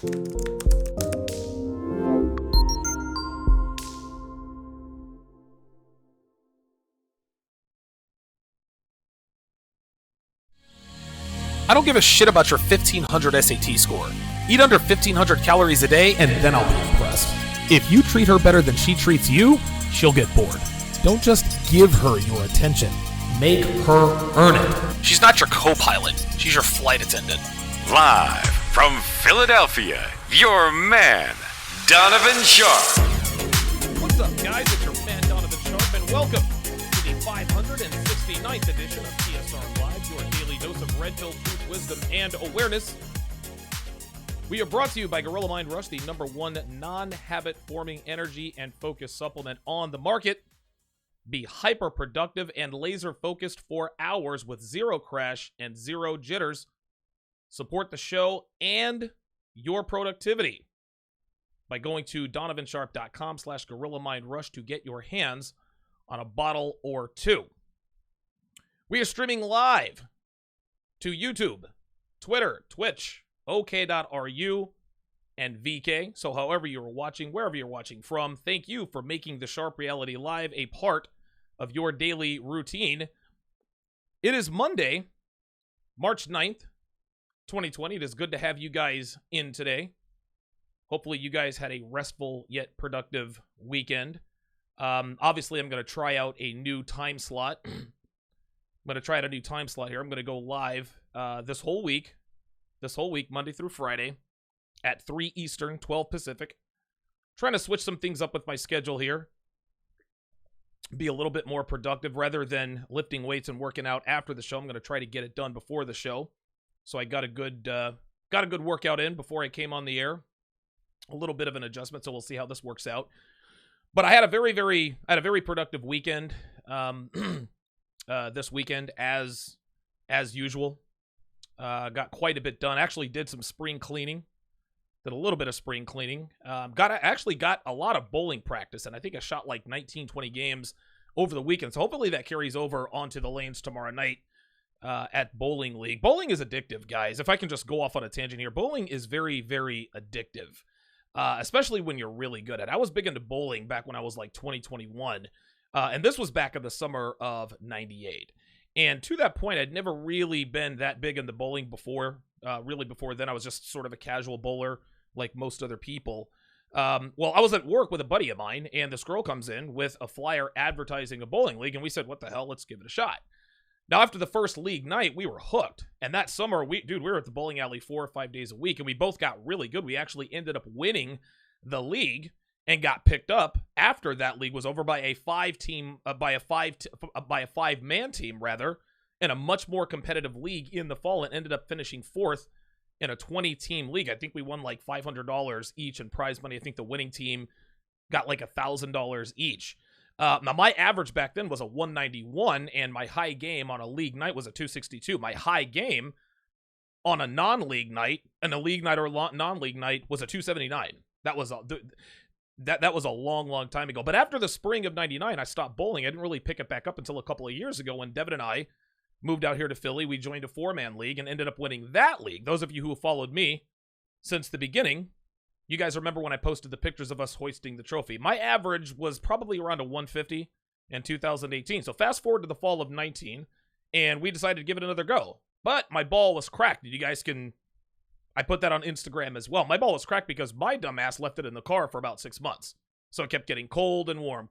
I don't give a shit about your 1500 SAT score. Eat under 1500 calories a day and then I'll be impressed. If you treat her better than she treats you, she'll get bored. Don't just give her your attention. Make her earn it. She's not your co-pilot. She's your flight attendant. Live from Philadelphia, your man, Donovan Sharpe. What's up, guys? It's your man, Donovan Sharpe, and welcome to the 569th edition of TSR Live, your daily dose of red-pill truth, wisdom, and awareness. We are brought to you by Gorilla Mind Rush, the #1 non-habit-forming energy and focus supplement on the market. Be hyper-productive and laser-focused for hours with zero crash and zero jitters. Support the show and your productivity by going to donovansharpe.com/GorillaMindRush to get your hands on a bottle or two. We are streaming live to YouTube, Twitter, Twitch, OK.ru, and VK. So however you're watching, wherever you're watching from, thank you for making the Sharpe Reality Live a part of your daily routine. It is Monday, March 9th, 2020. It is good to have you guys in today. Hopefully you guys had a restful yet productive weekend. Obviously, I'm going to try out a new time slot. I'm going to try out a new time slot here. I'm going to go live this whole week, Monday through Friday, at 3 Eastern, 12 Pacific. Trying to switch some things up with my schedule here. Be a little bit more productive rather than lifting weights and working out after the show. I'm going to try to get it done before the show. So I got a good workout in before I came on the air. A little bit of an adjustment, so we'll see how this works out. But I had a very productive weekend this weekend as usual. Got quite a bit done. Actually did some spring cleaning. Did a little bit of spring cleaning. Actually got a lot of bowling practice, and I think I shot like 19, 20 games over the weekend. So hopefully that carries over onto the lanes tomorrow night at Bowling League. Bowling is addictive, guys. If I can just go off on a tangent here, bowling is very, very addictive, especially when you're really good at it. I was big into bowling back when I was like 21, and this was back in the summer of 98. And to that point, I'd never really been that big into bowling before. Really before then, I was just sort of a casual bowler like most other people. Well, I was at work with a buddy of mine, and this girl comes in with a flyer advertising a bowling league, and we said, what the hell, let's give it a shot. Now, after the first league night, we were hooked. And that summer, we were at the bowling alley 4 or 5 days a week, and we both got really good. We actually ended up winning the league and got picked up after that league was over by a five-man team rather, in a much more competitive league in the fall, and ended up finishing 4th in a 20-team league. I think we won like $500 each in prize money. I think the winning team got like $1,000 each. Now, my average back then was a 191, and my high game on a league night was a 262. My high game on a non-league night, and a league night or non-league night, was a 279. That was a long time ago. But after the spring of 99, I stopped bowling. I didn't really pick it back up until a couple of years ago when Devin and I moved out here to Philly. We joined a 4-man league and ended up winning that league. Those of you who have followed me since the beginning, you guys remember when I posted the pictures of us hoisting the trophy. My average was probably around a 150 in 2018. So fast forward to the fall of 19, and we decided to give it another go. But my ball was cracked. I put that on Instagram as well. My ball was cracked because my dumbass left it in the car for about 6 months. So it kept getting cold and warm.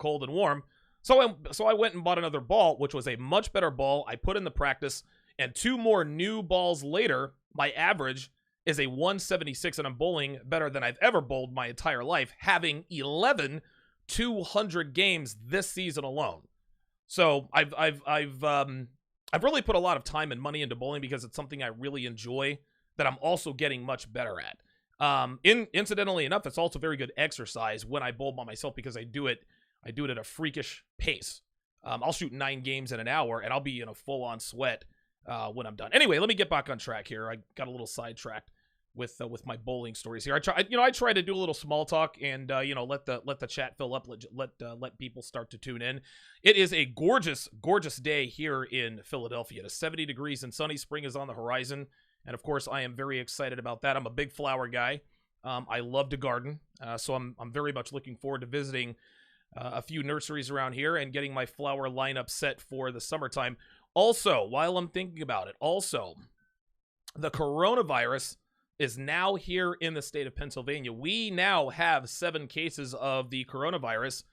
So I went and bought another ball, which was a much better ball. I put in the practice, and 2 more new balls later, my average is a 176, and I'm bowling better than I've ever bowled my entire life, having 11 200 games this season alone. So I've really put a lot of time and money into bowling because it's something I really enjoy that I'm also getting much better at. Incidentally enough, it's also very good exercise when I bowl by myself because I do it at a freakish pace. I'll shoot 9 games in an hour, and I'll be in a full-on sweat when I'm done. Anyway, let me get back on track here. I got a little sidetracked with my bowling stories here. I try to do a little small talk and let the chat fill up, let people start to tune in. It is a gorgeous day here in Philadelphia. It is 70 degrees and sunny. Spring is on the horizon, and of course I am very excited about that. I'm a big flower guy. I love to garden, so I'm very much looking forward to visiting a few nurseries around here and getting my flower lineup set for the summertime. Also, while I'm thinking about it, the coronavirus is now here in the state of Pennsylvania. We now have 7 cases of the coronavirus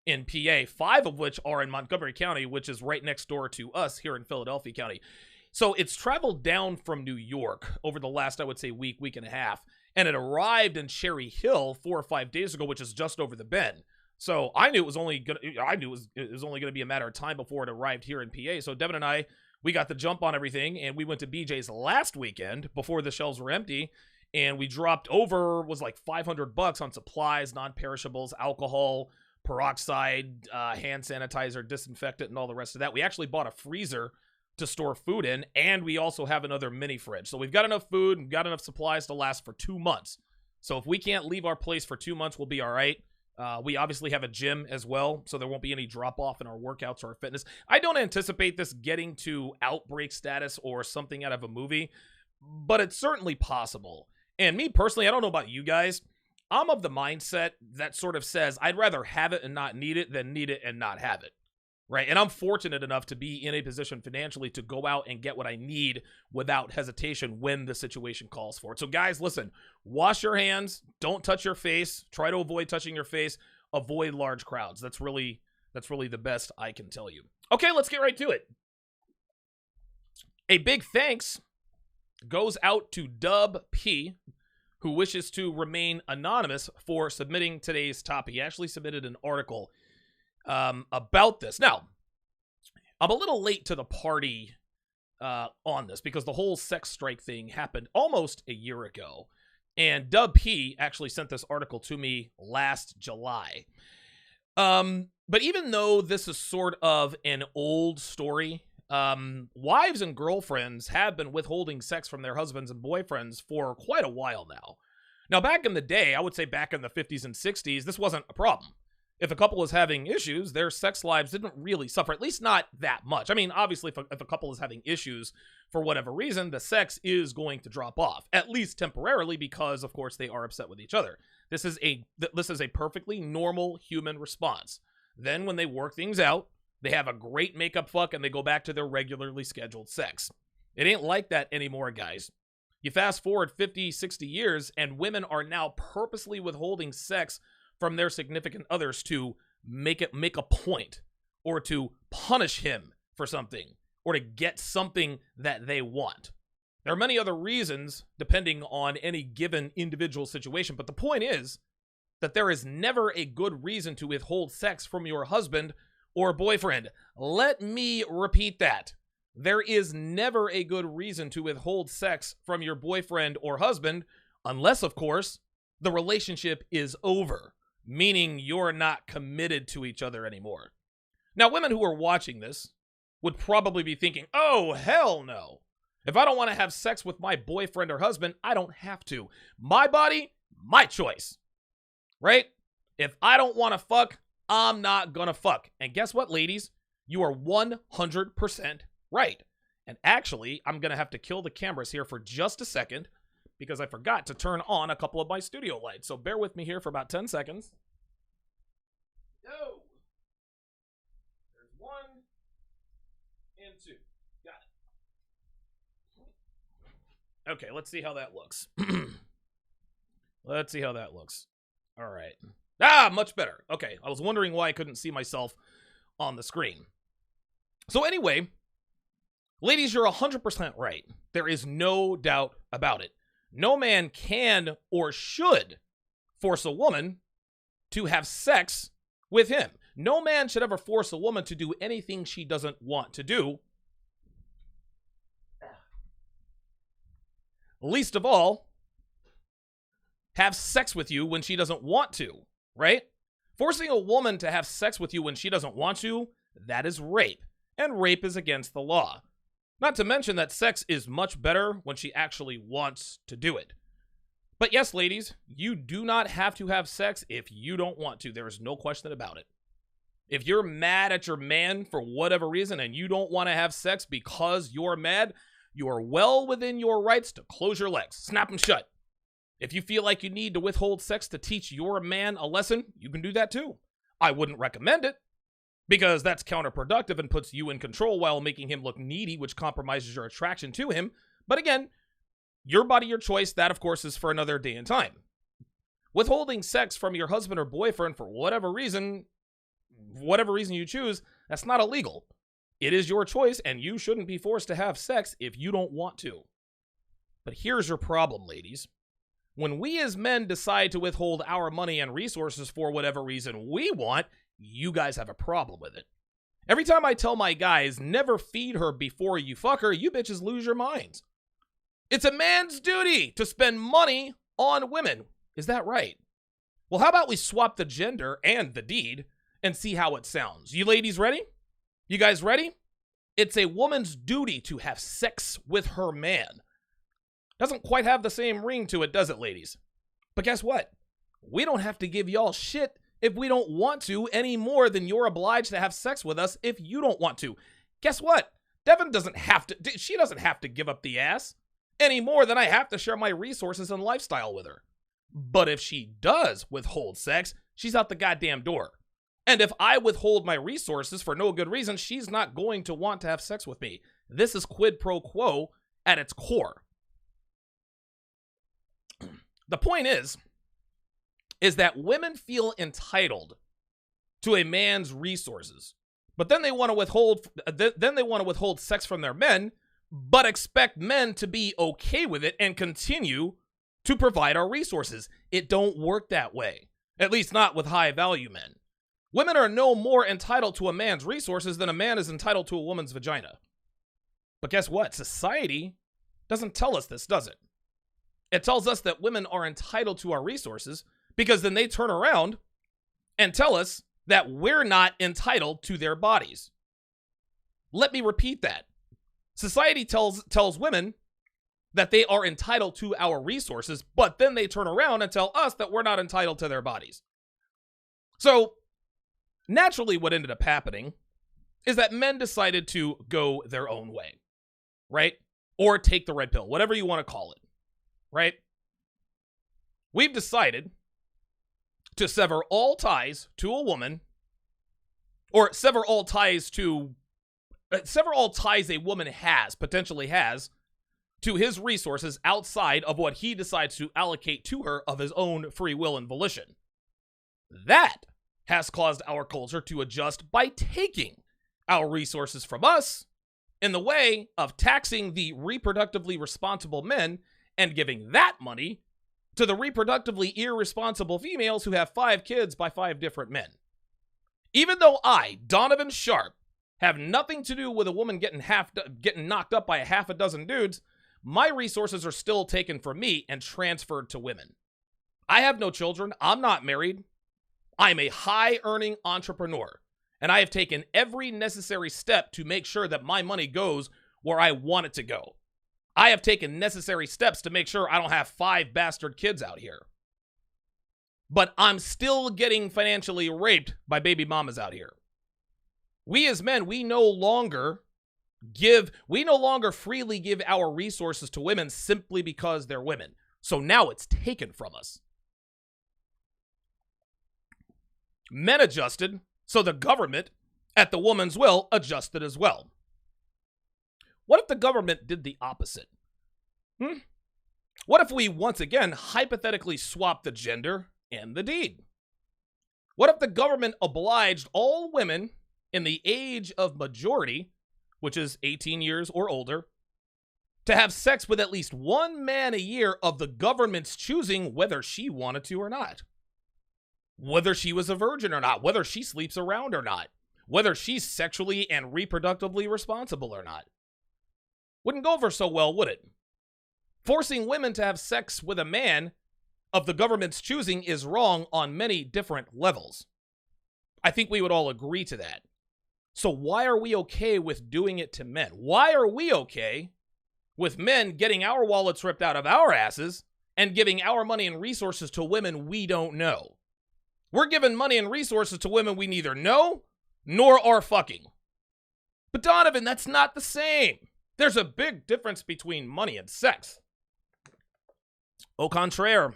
in PA, 5 of which are in Montgomery County, which is right next door to us here in Philadelphia County. So it's traveled down from New York over the last, I would say, week and a half, and it arrived in Cherry Hill 4 or 5 days ago, which is just over the bend. So I knew it was only going to be a matter of time before it arrived here in PA. So Devin and I, we got the jump on everything, and we went to BJ's last weekend before the shelves were empty, and we dropped over, was like $500 on supplies, non-perishables, alcohol, peroxide, hand sanitizer, disinfectant, and all the rest of that. We actually bought a freezer to store food in, and we also have another mini fridge. So we've got enough food and got enough supplies to last for 2 months. So if we can't leave our place for 2 months, we'll be all right. We obviously have a gym as well, so there won't be any drop-off in our workouts or our fitness. I don't anticipate this getting to outbreak status or something out of a movie, but it's certainly possible. And me personally, I don't know about you guys, I'm of the mindset that sort of says I'd rather have it and not need it than need it and not have it, right? And I'm fortunate enough to be in a position financially to go out and get what I need without hesitation when the situation calls for it. So guys, listen, wash your hands, don't touch your face, try to avoid touching your face, avoid large crowds. That's really the best I can tell you. Okay, let's get right to it. A big thanks goes out to Dub P, who wishes to remain anonymous, for submitting today's topic. He actually submitted an article about this. Now, I'm a little late to the party on this because the whole sex strike thing happened almost a year ago. And Dub P actually sent this article to me last July. But even though this is sort of an old story, wives and girlfriends have been withholding sex from their husbands and boyfriends for quite a while now. Now, back in the day, I would say back in the 50s and 60s, this wasn't a problem. If a couple is having issues, their sex lives didn't really suffer, at least not that much. I mean, obviously, if a couple is having issues for whatever reason, the sex is going to drop off, at least temporarily, because, of course, they are upset with each other. This is a perfectly normal human response. Then when they work things out, they have a great makeup fuck, and they go back to their regularly scheduled sex. It ain't like that anymore, guys. You fast forward 50, 60 years, and women are now purposely withholding sex from their significant others to make a point, or to punish him for something, or to get something that they want. There are many other reasons, depending on any given individual situation, but the point is that there is never a good reason to withhold sex from your husband or boyfriend. Let me repeat that. There is never a good reason to withhold sex from your boyfriend or husband, unless, of course, the relationship is over, meaning you're not committed to each other anymore. Now, women who are watching this would probably be thinking, oh, hell no. If I don't want to have sex with my boyfriend or husband, I don't have to. My body, my choice. Right? If I don't want to fuck, I'm not gonna fuck. And guess what, ladies? You are 100% right. And actually, I'm gonna have to kill the cameras here for just a second because I forgot to turn on a couple of my studio lights. So bear with me here for about 10 seconds. Yo! There's 1 and 2. Got it. Okay, let's see how that looks. Let's see how that looks. All right. Ah, much better. Okay, I was wondering why I couldn't see myself on the screen. So anyway, ladies, you're 100% right. There is no doubt about it. No man can or should force a woman to have sex with him. No man should ever force a woman to do anything she doesn't want to do. Least of all, have sex with you when she doesn't want to, right? Forcing a woman to have sex with you when she doesn't want to, that is rape. And rape is against the law. Not to mention that sex is much better when she actually wants to do it. But yes, ladies, you do not have to have sex if you don't want to. There is no question about it. If you're mad at your man for whatever reason and you don't want to have sex because you're mad, you are well within your rights to close your legs. Snap them shut. If you feel like you need to withhold sex to teach your man a lesson, you can do that too. I wouldn't recommend it because that's counterproductive and puts you in control while making him look needy, which compromises your attraction to him. But again, your body, your choice. That, of course, is for another day and time. Withholding sex from your husband or boyfriend for whatever reason you choose, that's not illegal. It is your choice, and you shouldn't be forced to have sex if you don't want to. But here's your problem, ladies. When we as men decide to withhold our money and resources for whatever reason we want, you guys have a problem with it. Every time I tell my guys, never feed her before you fuck her, you bitches lose your minds. It's a man's duty to spend money on women. Is that right? Well, how about we swap the gender and the deed and see how it sounds? You ladies ready? You guys ready? It's a woman's duty to have sex with her man. Doesn't quite have the same ring to it, does it, ladies? But guess what? We don't have to give y'all shit if we don't want to any more than you're obliged to have sex with us if you don't want to. Guess what? Devin doesn't have to, she doesn't have to give up the ass any more than I have to share my resources and lifestyle with her. But if she does withhold sex, she's out the goddamn door. And if I withhold my resources for no good reason, she's not going to want to have sex with me. This is quid pro quo at its core. The point is that women feel entitled to a man's resources, but then they want to withhold sex from their men, but expect men to be okay with it and continue to provide our resources. It don't work that way, at least not with high value men. Women are no more entitled to a man's resources than a man is entitled to a woman's vagina. But guess what? Society doesn't tell us this, does it? It tells us that women are entitled to our resources because then they turn around and tell us that we're not entitled to their bodies. Let me repeat that. Society tells women that they are entitled to our resources, but then they turn around and tell us that we're not entitled to their bodies. So, naturally, what ended up happening is that men decided to go their own way, right? Or take the red pill, whatever you want to call it, right? We've decided to sever all ties to a woman, or sever all ties a woman potentially has, to his resources outside of what he decides to allocate to her of his own free will and volition. That has caused our culture to adjust by taking our resources from us in the way of taxing the reproductively responsible men and giving that money to the reproductively irresponsible females who have 5 kids by 5 different men. Even though I, Donovan Sharpe, have nothing to do with a woman getting knocked up by a half a dozen dudes, my resources are still taken from me and transferred to women. I have no children. I'm not married. I'm a high-earning entrepreneur, and I have taken every necessary step to make sure that my money goes where I want it to go. I have taken necessary steps to make sure I don't have 5 bastard kids out here. But I'm still getting financially raped by baby mamas out here. We as men, we no longer freely give our resources to women simply because they're women. So now it's taken from us. Men adjusted, so the government, at the woman's will, adjusted as well. What if the government did the opposite? What if we once again hypothetically swapped the gender and the deed? What if the government obliged all women in the age of majority, which is 18 years or older, to have sex with at least one man a year of the government's choosing, whether she wanted to or not? Whether she was a virgin or not, whether she sleeps around or not, whether she's sexually and reproductively responsible or not. Wouldn't go over so well, would it? Forcing women to have sex with a man of the government's choosing is wrong on many different levels. I think we would all agree to that. So why are we okay with doing it to men? Why are we okay with men getting our wallets ripped out of our asses and giving our money and resources to women we don't know? We're giving money and resources to women we neither know nor are fucking. But Donovan, that's not the same. There's a big difference between money and sex. Au contraire,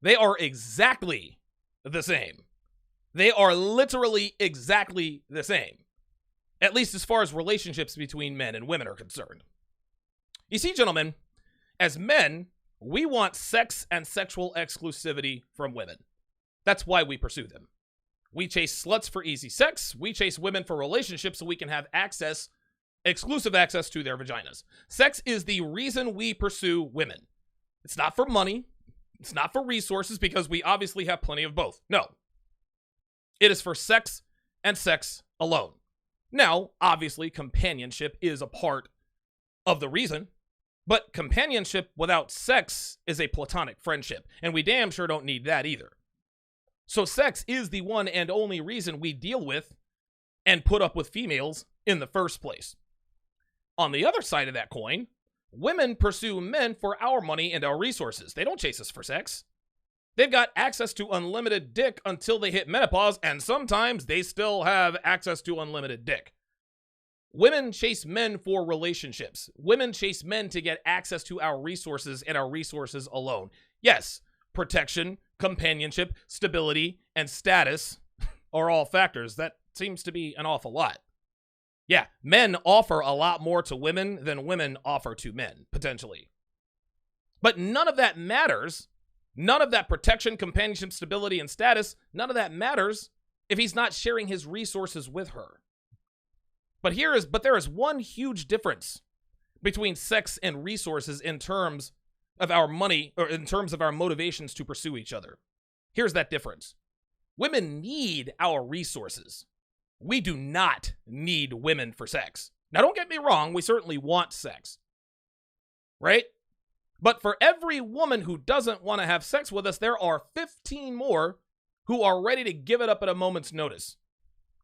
they are exactly the same. They are literally exactly the same, at least as far as relationships between men and women are concerned. You see, gentlemen, as men, we want sex and sexual exclusivity from women. That's why we pursue them. We chase sluts for easy sex. We chase women for relationships so we can have access, exclusive access to their vaginas. Sex is the reason we pursue women. It's not for money. It's not for resources, because we obviously have plenty of both. No. It is for sex and sex alone. Now, obviously, companionship is a part of the reason, but companionship without sex is a platonic friendship, and we damn sure don't need that either. So sex is the one and only reason we deal with and put up with females in the first place. On the other side of that coin, women pursue men for our money and our resources. They don't chase us for sex. They've got access to unlimited dick until they hit menopause, and sometimes they still have access to unlimited dick. Women chase men for relationships. Women chase men to get access to our resources and our resources alone. Yes, protection, companionship, stability, and status are all factors. That seems to be an awful lot. Yeah, men offer a lot more to women than women offer to men, potentially. But none of that matters. None of that protection, companionship, stability, and status, none of that matters if he's not sharing his resources with her. But there is one huge difference between sex and resources in terms of our money, or in terms of our motivations to pursue each other. Here's that difference. Women need our resources. We do not need women for sex. Now, don't get me wrong, we certainly want sex, right? But for every woman who doesn't want to have sex with us, there are 15 more who are ready to give it up at a moment's notice.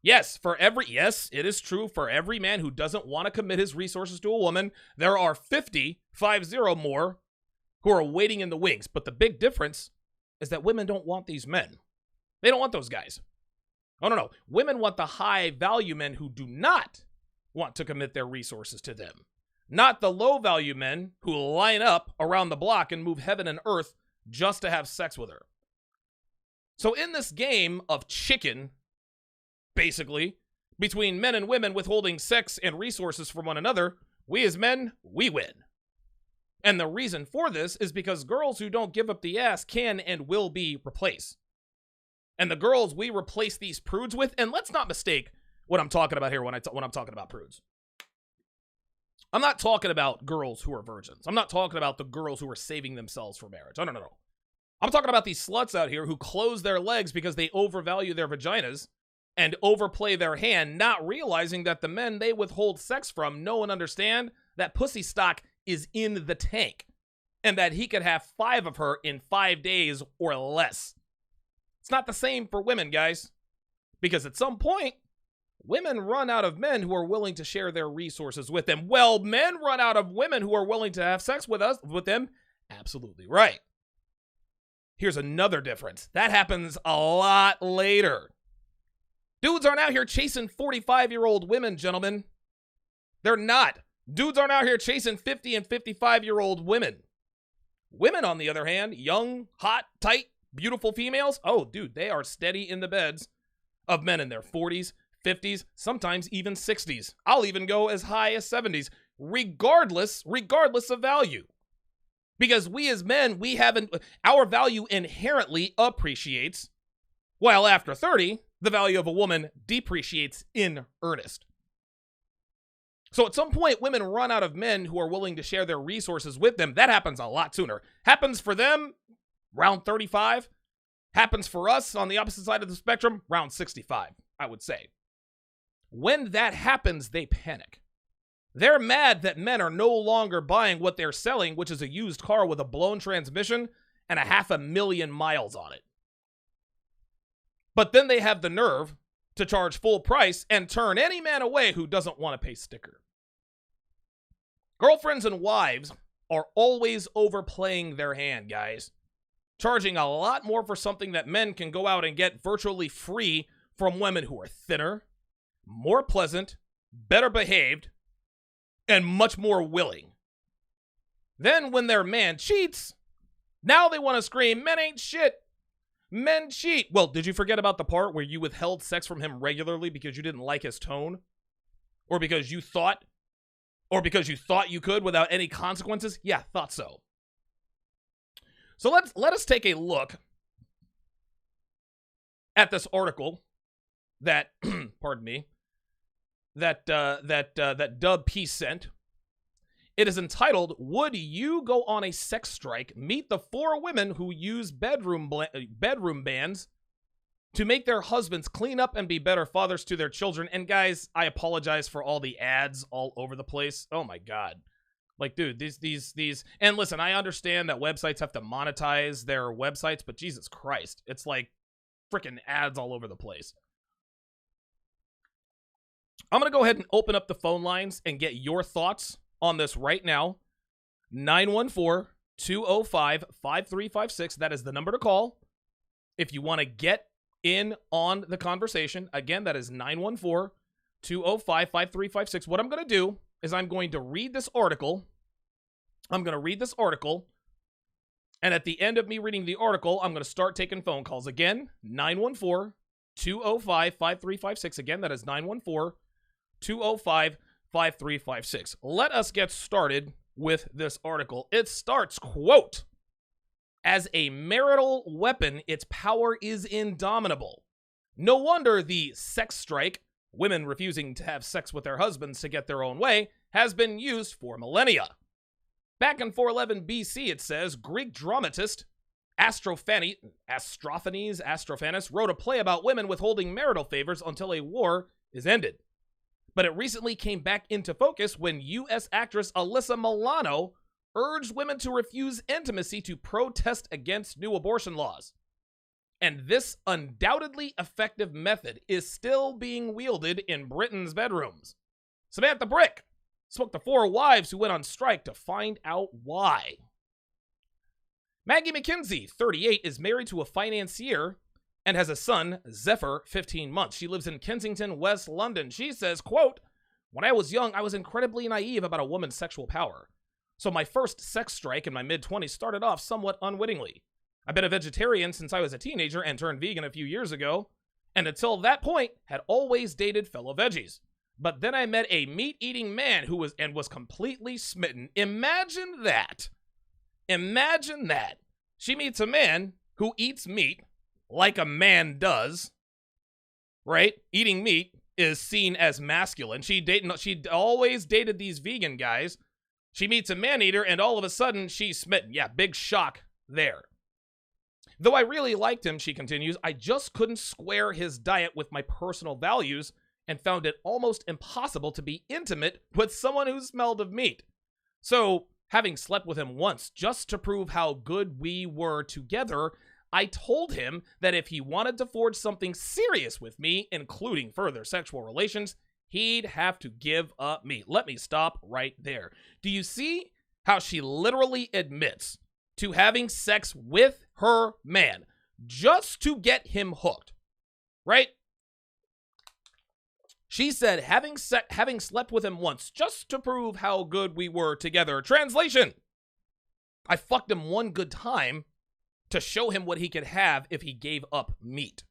Yes, it is true, for every man who doesn't want to commit his resources to a woman, there are 50 more who are waiting in the wings. But the big difference is that women don't want these men. They don't want those guys. Oh, no. Women want the high-value men who do not want to commit their resources to them. Not the low-value men who line up around the block and move heaven and earth just to have sex with her. So in this game of chicken, basically, between men and women withholding sex and resources from one another, we as men, we win. And the reason for this is because girls who don't give up the ass can and will be replaced. And the girls we replace these prudes with, and let's not mistake what I'm talking about here when I'm talking about prudes. I'm not talking about girls who are virgins. I'm not talking about the girls who are saving themselves for marriage. No. I'm talking about these sluts out here who close their legs because they overvalue their vaginas and overplay their hand, not realizing that the men they withhold sex from know and understand that pussy stock is in the tank and that he could have 5 of her in 5 days or less. It's not the same for women, guys, because at some point, women run out of men who are willing to share their resources with them. Well, men run out of women who are willing to have sex with them. Absolutely right. Here's another difference. That happens a lot later. Dudes aren't out here chasing 45-year-old women, gentlemen. They're not. Dudes aren't out here chasing 50 and 55-year-old women. Women, on the other hand, young, hot, tight, beautiful females, oh, dude, they are steady in the beds of men in their 40s, 50s, sometimes even 60s. I'll even go as high as 70s, regardless of value. Because we as men, our value inherently appreciates, while after 30, the value of a woman depreciates in earnest. So at some point, women run out of men who are willing to share their resources with them. That happens a lot sooner. Happens for them around 35. Happens for us on the opposite side of the spectrum around 65, I would say. When that happens, they panic. They're mad that men are no longer buying what they're selling, which is a used car with a blown transmission and 500,000 miles on it. But then they have the nerve to charge full price and turn any man away who doesn't want to pay sticker. Girlfriends and wives are always overplaying their hand, guys. Charging a lot more for something that men can go out and get virtually free from women who are thinner, more pleasant, better behaved, and much more willing. Then when their man cheats, Now they want to scream, men ain't shit. Men cheat. Well, did you forget about the part where you withheld sex from him regularly because you didn't like his tone? Or because you thought you could without any consequences? Yeah, thought so. So let us take a look at this article that pardon me, that Dub P sent. It is entitled, "Would You Go on a Sex Strike? Meet the 4 women who use bedroom bans to make their husbands clean up and be better fathers to their children." And guys, I apologize for all the ads all over the place. Oh my God. Like, dude, these, and listen, I understand that websites have to monetize their websites, but Jesus Christ, it's like freaking ads all over the place. I'm going to go ahead and open up the phone lines and get your thoughts on this right now. 914-205-5356. That is the number to call if you want to get in on the conversation. Again, that is 914-205-5356. What I'm going to do is I'm going to read this article. And at the end of me reading the article, I'm going to start taking phone calls. Again, 914-205-5356. Again, that is 914-205-5356. Let us get started with this article. It starts, quote, "As a marital weapon, its power is indomitable. No wonder the sex strike, women refusing to have sex with their husbands to get their own way, has been used for millennia. Back in 411 BC, it says, Greek dramatist Astrophanes wrote a play about women withholding marital favors until a war is ended. But it recently came back into focus when U.S. actress Alyssa Milano urged women to refuse intimacy to protest against new abortion laws. And this undoubtedly effective method is still being wielded in Britain's bedrooms. Samantha Brick spoke to 4 wives who went on strike to find out why. Maggie McKinsey, 38, is married to a financier and has a son, Zephyr, 15 months. She lives in Kensington, West London. She says, quote, "When I was young, I was incredibly naive about a woman's sexual power. So my first sex strike in my mid-20s started off somewhat unwittingly. I've been a vegetarian since I was a teenager and turned vegan a few years ago, and until that point had always dated fellow veggies. But then I met a meat-eating man who was completely smitten." Imagine that. Imagine that. She meets a man who eats meat like a man does, right? Eating meat is seen as masculine. She always dated these vegan guys. She meets a man-eater, and all of a sudden, she's smitten. Yeah, big shock there. "Though I really liked him," she continues, "I just couldn't square his diet with my personal values and found it almost impossible to be intimate with someone who smelled of meat. So, having slept with him once just to prove how good we were together, I told him that if he wanted to forge something serious with me, including further sexual relations, he'd have to give up meat." Let me stop right there. Do you see how she literally admits to having sex with her man just to get him hooked, right? She said having slept with him once just to prove how good we were together. Translation: I fucked him one good time to show him what he could have if he gave up meat.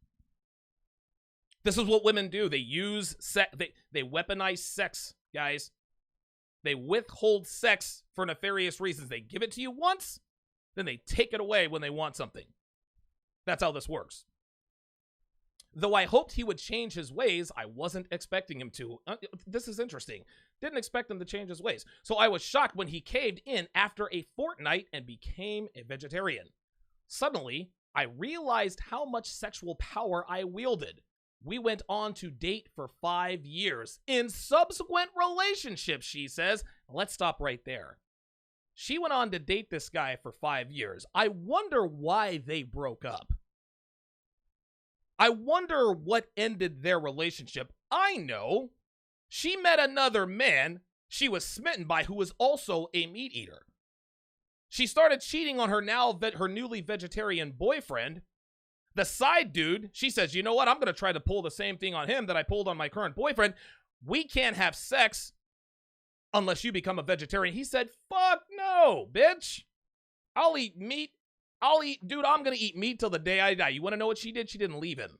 This is what women do. They use sex. They weaponize sex, guys. They withhold sex for nefarious reasons. They give it to you once, then they take it away when they want something. That's how this works. "Though I hoped he would change his ways, I wasn't expecting him to." This is interesting. Didn't expect him to change his ways. "So I was shocked when he caved in after a fortnight and became a vegetarian. Suddenly, I realized how much sexual power I wielded. We went on to date for 5 years. In subsequent relationships," she says. Let's stop right there. She went on to date this guy for 5 years. I wonder why they broke up. I wonder what ended their relationship. I know. She met another man she was smitten by who was also a meat eater. She started cheating on her newly vegetarian boyfriend. The side dude, she says, "You know what? I'm going to try to pull the same thing on him that I pulled on my current boyfriend. We can't have sex unless you become a vegetarian." He said, "Fuck no, bitch. I'll eat meat I'm gonna eat meat till the day I die. You want to know what she did? She didn't leave him.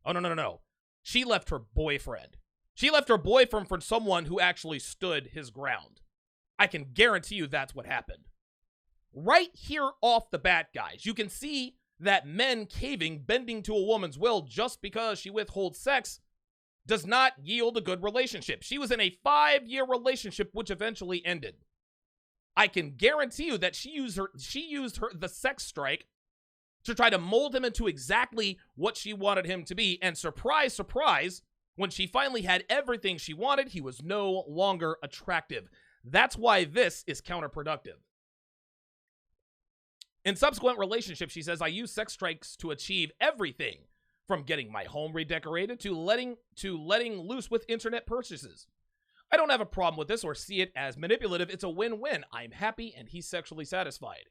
Oh, no. She left her boyfriend. She left her boyfriend for someone who actually stood his ground. I can guarantee you that's what happened. Right here off the bat, guys, you can see that men caving, bending to a woman's will just because she withholds sex does not yield a good relationship. She was in a 5-year relationship which eventually ended. I can guarantee you that she used the sex strike to try to mold him into exactly what she wanted him to be. And surprise, surprise, when she finally had everything she wanted, he was no longer attractive. That's why this is counterproductive. In subsequent relationships, she says, I use sex strikes to achieve everything from getting my home redecorated to letting loose with internet purchases. I don't have a problem with this or see it as manipulative. It's a win-win. I'm happy and he's sexually satisfied.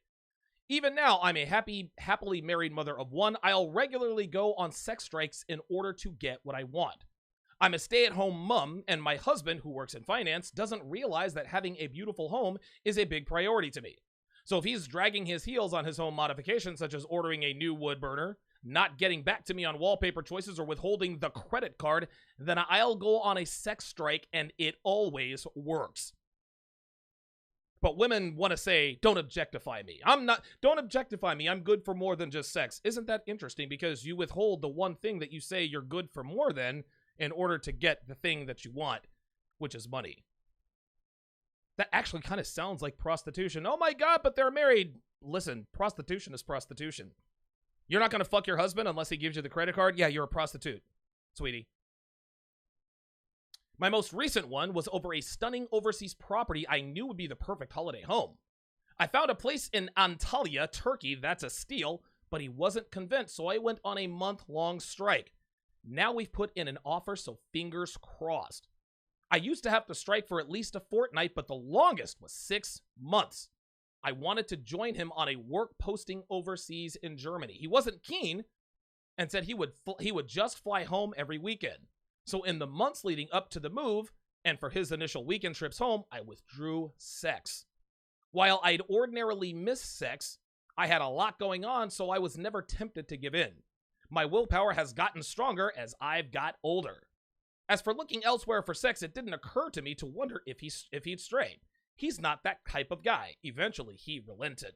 Even now, I'm a happily married mother of one. I'll regularly go on sex strikes in order to get what I want. I'm a stay-at-home mom, and my husband, who works in finance, doesn't realize that having a beautiful home is a big priority to me. So if he's dragging his heels on his home modifications, such as ordering a new wood burner, not getting back to me on wallpaper choices, or withholding the credit card, then I'll go on a sex strike, and it always works. But women want to say, don't objectify me. Don't objectify me. I'm good for more than just sex. Isn't that interesting? Because you withhold the one thing that you say you're good for more than in order to get the thing that you want, which is money. That actually kind of sounds like prostitution. Oh my God, but they're married. Listen, prostitution is prostitution. You're not going to fuck your husband unless he gives you the credit card? Yeah, you're a prostitute, sweetie. My most recent one was over a stunning overseas property I knew would be the perfect holiday home. I found a place in Antalya, Turkey, that's a steal, but he wasn't convinced, so I went on a month-long strike. Now we've put in an offer, so fingers crossed. I used to have to strike for at least a fortnight, but the longest was 6 months. I wanted to join him on a work posting overseas in Germany. He wasn't keen and said he would just fly home every weekend. So in the months leading up to the move, and for his initial weekend trips home, I withdrew sex. While I'd ordinarily miss sex, I had a lot going on, so I was never tempted to give in. My willpower has gotten stronger as I've got older. As for looking elsewhere for sex, it didn't occur to me to wonder if he'd strayed. He's not that type of guy. Eventually, he relented.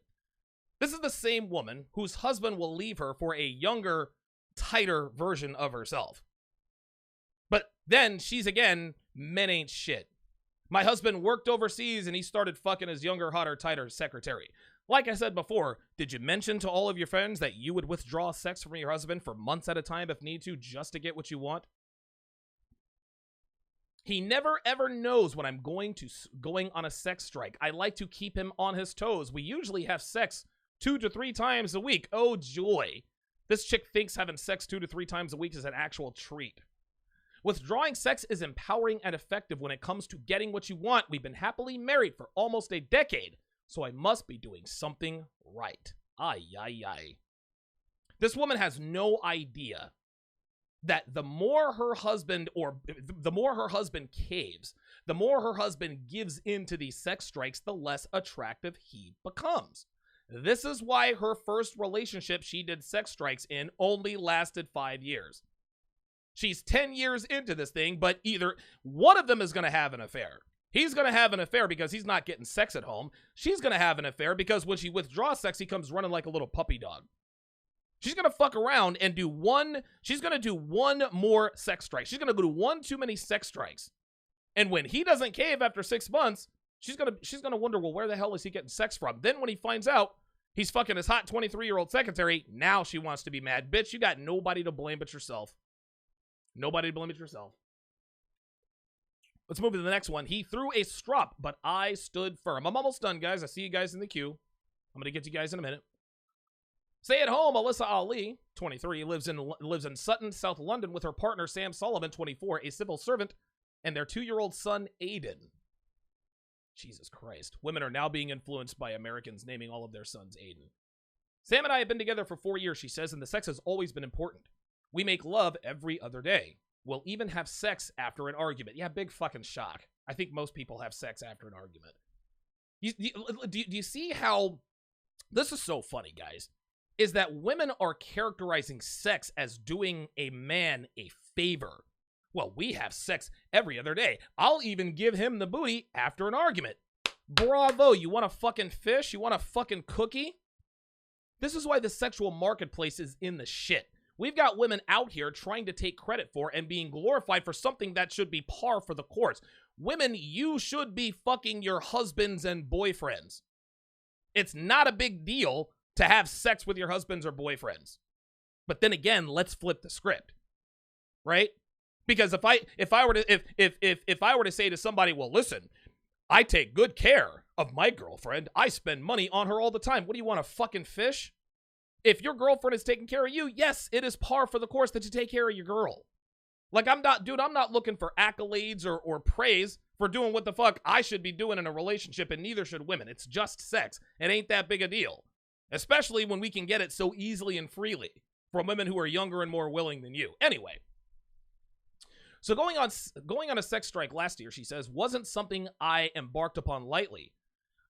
This is the same woman whose husband will leave her for a younger, tighter version of herself. But then she's again, men ain't shit. My husband worked overseas and he started fucking his younger, hotter, tighter secretary. Like I said before, did you mention to all of your friends that you would withdraw sex from your husband for months at a time if need to, just to get what you want? He never ever knows when I'm going on a sex strike. I like to keep him on his toes. We usually have sex 2 to 3 times a week. Oh joy. This chick thinks having sex 2 to 3 times a week is an actual treat. Withdrawing sex is empowering and effective when it comes to getting what you want. We've been happily married for almost a decade, so I must be doing something right. Ay, ay, ay. This woman has no idea that the more her husband caves, the more her husband gives into these sex strikes, the less attractive he becomes. This is why her first relationship she did sex strikes in only lasted 5 years. She's 10 years into this thing, but either one of them is going to have an affair. He's going to have an affair because he's not getting sex at home. She's going to have an affair because when she withdraws sex, he comes running like a little puppy dog. She's going to fuck around and she's going to do one more sex strike. She's going to go to one too many sex strikes. And when he doesn't cave after 6 months, she's going to wonder, well, where the hell is he getting sex from? Then when he finds out he's fucking his hot 23-year-old secretary, now she wants to be mad. Bitch, you got nobody to blame but yourself. Nobody to blame but yourself. Let's move to the next one. He threw a strop, but I stood firm. I'm almost done, guys. I see you guys in the queue. I'm going to get to you guys in a minute. Stay at home, Alyssa Ali, 23, lives in Sutton, South London with her partner, Sam Sullivan, 24, a civil servant, and their 2-year-old son, Aiden. Jesus Christ. Women are now being influenced by Americans naming all of their sons Aiden. Sam and I have been together for 4 years, she says, and the sex has always been important. We make love every other day. We'll even have sex after an argument. Yeah, big fucking shock. I think most people have sex after an argument. Do you see how this is so funny, guys, is that women are characterizing sex as doing a man a favor. Well, we have sex every other day. I'll even give him the booty after an argument. Bravo, you want a fucking fish? You want a fucking cookie? This is why the sexual marketplace is in the shit. We've got women out here trying to take credit for and being glorified for something that should be par for the course. Women, you should be fucking your husbands and boyfriends. It's not a big deal to have sex with your husbands or boyfriends. But then again, let's flip the script, right? Because if I were to say to somebody, well, listen, I take good care of my girlfriend. I spend money on her all the time. What do you want, a fucking fish? If your girlfriend is taking care of you, yes, it is par for the course that you take care of your girl. Like, I'm not looking for accolades or praise for doing what the fuck I should be doing in a relationship, and neither should women. It's just sex. It ain't that big a deal. Especially when we can get it so easily and freely from women who are younger and more willing than you. Anyway. So going on a sex strike last year, she says, wasn't something I embarked upon lightly.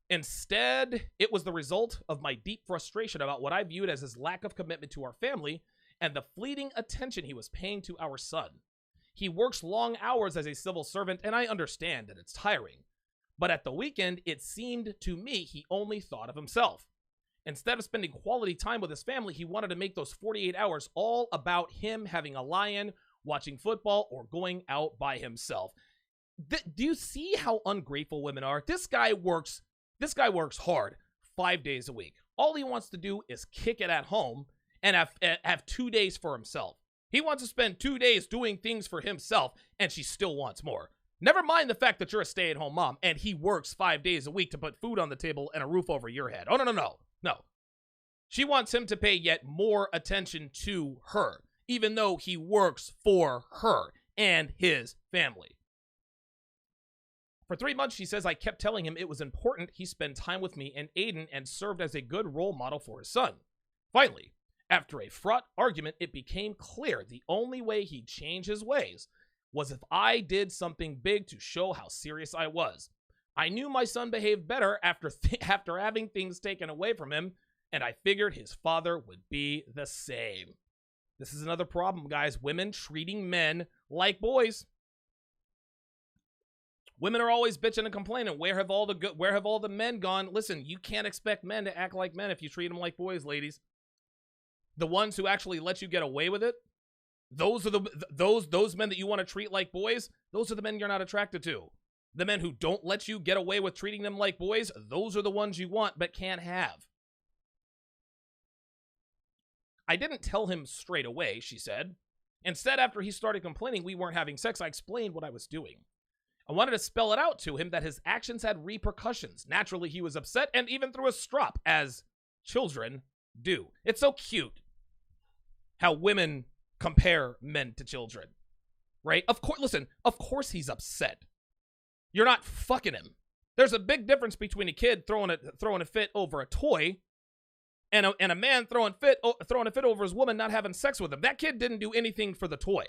Instead, it was the result of my deep frustration about what I viewed as his lack of commitment to our family and the fleeting attention he was paying to our son. He works long hours as a civil servant, and I understand that it's tiring. But at the weekend, it seemed to me he only thought of himself. Instead of spending quality time with his family, he wanted to make those 48 hours all about him having a lie-in, watching football, or going out by himself. Do you see how ungrateful women are? This guy works hard 5 days a week. All he wants to do is kick it at home and have 2 days for himself. He wants to spend 2 days doing things for himself, and she still wants more. Never mind the fact that you're a stay-at-home mom and he works 5 days a week to put food on the table and a roof over your head. Oh, no. She wants him to pay yet more attention to her, even though he works for her and his family. For 3 months, she says, I kept telling him it was important he spend time with me and Aiden and served as a good role model for his son. Finally, after a fraught argument, it became clear the only way he'd change his ways was if I did something big to show how serious I was. I knew my son behaved better after having things taken away from him, and I figured his father would be the same. This is another problem, guys. Women treating men like boys. Women are always bitching and complaining. Where have all the men gone? Listen, you can't expect men to act like men if you treat them like boys, ladies. The ones who actually let you get away with it, those are those men that you want to treat like boys. Those are the men you're not attracted to. The men who don't let you get away with treating them like boys, those are the ones you want but can't have. I didn't tell him straight away, she said. Instead, after he started complaining we weren't having sex, I explained what I was doing. I wanted to spell it out to him that his actions had repercussions. Naturally, he was upset and even threw a strop, as children do. It's so cute how women compare men to children, right? Of course he's upset. You're not fucking him. There's a big difference between a kid throwing a fit over a toy and a man throwing a fit over his woman not having sex with him. That kid didn't do anything for the toy.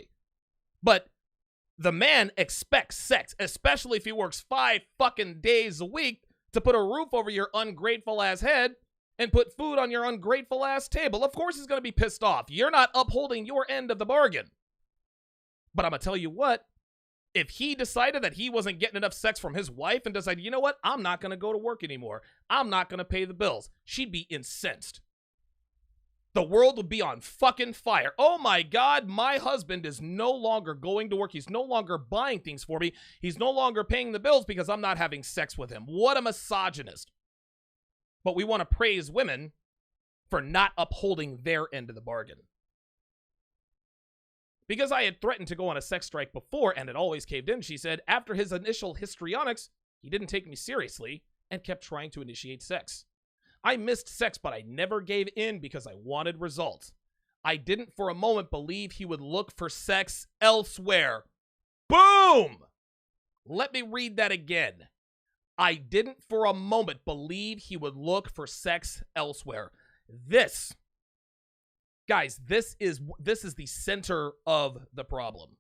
But the man expects sex, especially if he works 5 fucking days a week to put a roof over your ungrateful ass head and put food on your ungrateful ass table. Of course he's going to be pissed off. You're not upholding your end of the bargain. But I'm going to tell you what, if he decided that he wasn't getting enough sex from his wife and decided, you know what, I'm not going to go to work anymore, I'm not going to pay the bills, she'd be incensed. The world would be on fucking fire. Oh my God, my husband is no longer going to work. He's no longer buying things for me. He's no longer paying the bills because I'm not having sex with him. What a misogynist. But we want to praise women for not upholding their end of the bargain. Because I had threatened to go on a sex strike before and it always caved in, she said, after his initial histrionics, he didn't take me seriously and kept trying to initiate sex. I missed sex, but I never gave in because I wanted results. I didn't for a moment believe he would look for sex elsewhere. Boom! Let me read that again. I didn't for a moment believe he would look for sex elsewhere. This, guys, this is the center of the problem.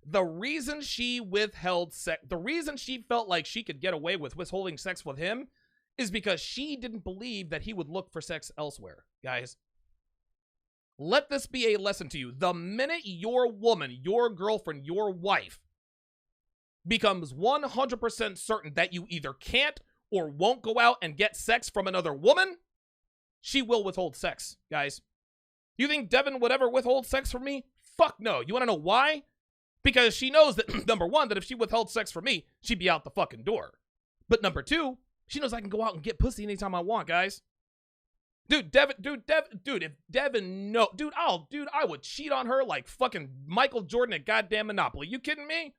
The reason she withheld sex, the reason she felt like she could get away with withholding sex with him is because she didn't believe that he would look for sex elsewhere. Guys, let this be a lesson to you. The minute your woman, your girlfriend, your wife becomes 100% certain that you either can't or won't go out and get sex from another woman, she will withhold sex, guys. You think Devin would ever withhold sex from me? Fuck no. You want to know why? Because she knows that, number one, that if she withheld sex from me, she'd be out the fucking door. But number two, she knows I can go out and get pussy anytime I want, guys. Dude, if Devin, no, I would cheat on her like fucking Michael Jordan at goddamn Monopoly. You kidding me?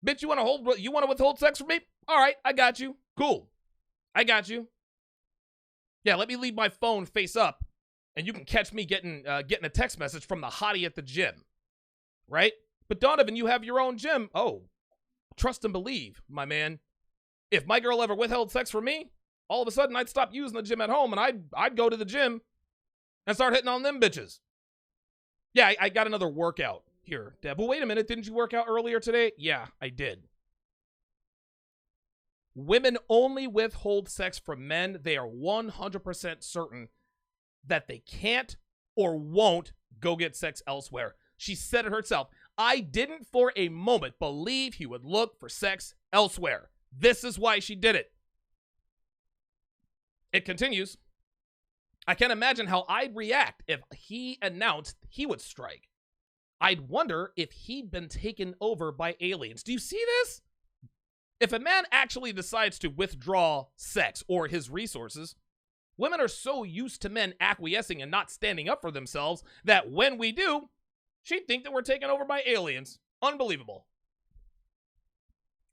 Bitch, you want to withhold sex from me? All right, I got you. Cool. I got you. Yeah, let me leave my phone face up, and you can catch me getting a text message from the hottie at the gym, right? But Donovan, you have your own gym. Oh, trust and believe, my man. If my girl ever withheld sex from me, all of a sudden I'd stop using the gym at home, and I'd go to the gym and start hitting on them bitches. Yeah, I got another workout here, Deb. But wait a minute, didn't you work out earlier today? Yeah, I did. Women only withhold sex from men. They are 100% certain that they can't or won't go get sex elsewhere. She said it herself. I didn't for a moment believe he would look for sex elsewhere. This is why she did it. It continues. I can't imagine how I'd react if he announced he would strike. I'd wonder if he'd been taken over by aliens. Do you see this? If a man actually decides to withdraw sex or his resources, women are so used to men acquiescing and not standing up for themselves that when we do, she'd think that we're taken over by aliens. Unbelievable.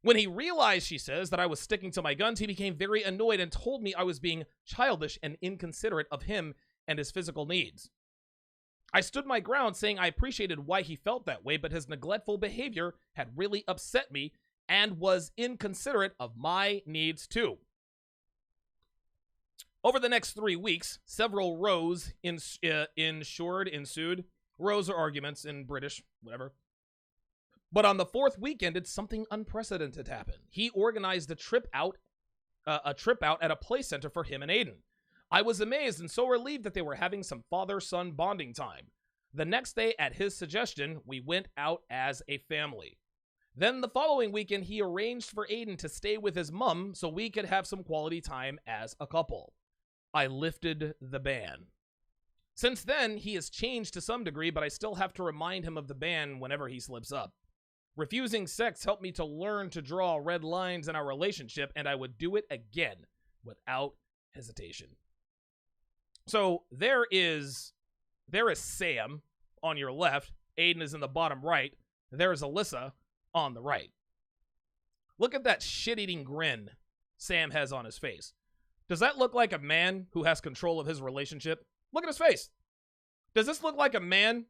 When he realized, she says, that I was sticking to my guns, he became very annoyed and told me I was being childish and inconsiderate of him and his physical needs. I stood my ground, saying I appreciated why he felt that way, but his neglectful behavior had really upset me and was inconsiderate of my needs too. Over the next 3 weeks, several rows ensued. Rows are arguments in British, whatever. But on the fourth weekend, something unprecedented happened. He organized a trip out at a play center for him and Aiden. I was amazed and so relieved that they were having some father-son bonding time. The next day, at his suggestion, we went out as a family. Then the following weekend, he arranged for Aiden to stay with his mom so we could have some quality time as a couple. I lifted the ban. Since then, he has changed to some degree, but I still have to remind him of the ban whenever he slips up. Refusing sex helped me to learn to draw red lines in our relationship, and I would do it again without hesitation. So there is Sam on your left. Aiden is in the bottom right. There is Alyssa on the right. Look at that shit-eating grin Sam has on his face. Does that look like a man who has control of his relationship? Look at his face. Does this look like a man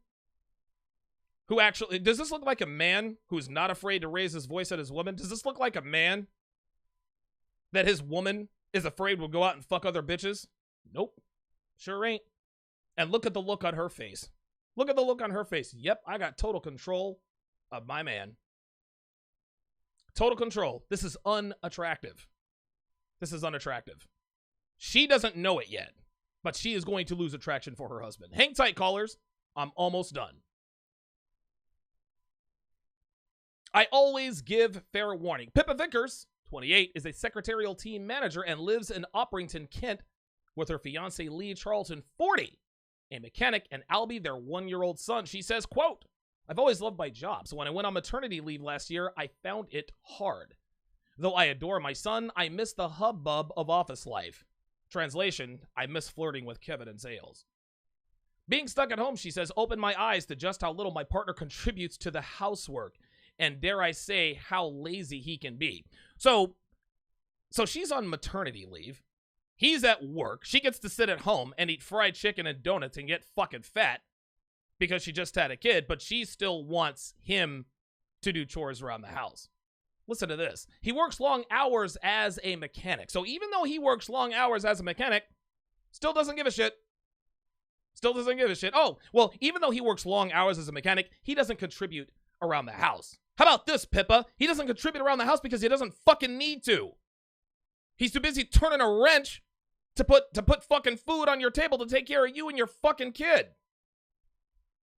does this look like a man who's not afraid to raise his voice at his woman? Does this look like a man that his woman is afraid will go out and fuck other bitches? Nope. Sure ain't. And look at the look on her face. Look at the look on her face. Yep, I got total control of my man. Total control. This is unattractive. This is unattractive. She doesn't know it yet, but she is going to lose attraction for her husband. Hang tight, callers. I'm almost done. I always give fair warning. Pippa Vickers, 28, is a secretarial team manager and lives in Opperington, Kent, with her fiancé Lee Charlton, 40, a mechanic, and Albie, their 1-year-old son. She says, quote, I've always loved my job, so when I went on maternity leave last year, I found it hard. Though I adore my son, I miss the hubbub of office life. Translation, I miss flirting with Kevin and Zales. Being stuck at home, she says, opened my eyes to just how little my partner contributes to the housework, and dare I say, how lazy he can be. So she's on maternity leave. He's at work. She gets to sit at home and eat fried chicken and donuts and get fucking fat because she just had a kid, but she still wants him to do chores around the house. Listen to this. He works long hours as a mechanic. So even though he works long hours as a mechanic, still doesn't give a shit. Still doesn't give a shit. Oh, well, even though he works long hours as a mechanic, he doesn't contribute around the house. How about this, Pippa? He doesn't contribute around the house because he doesn't fucking need to. He's too busy turning a wrench to put fucking food on your table to take care of you and your fucking kid.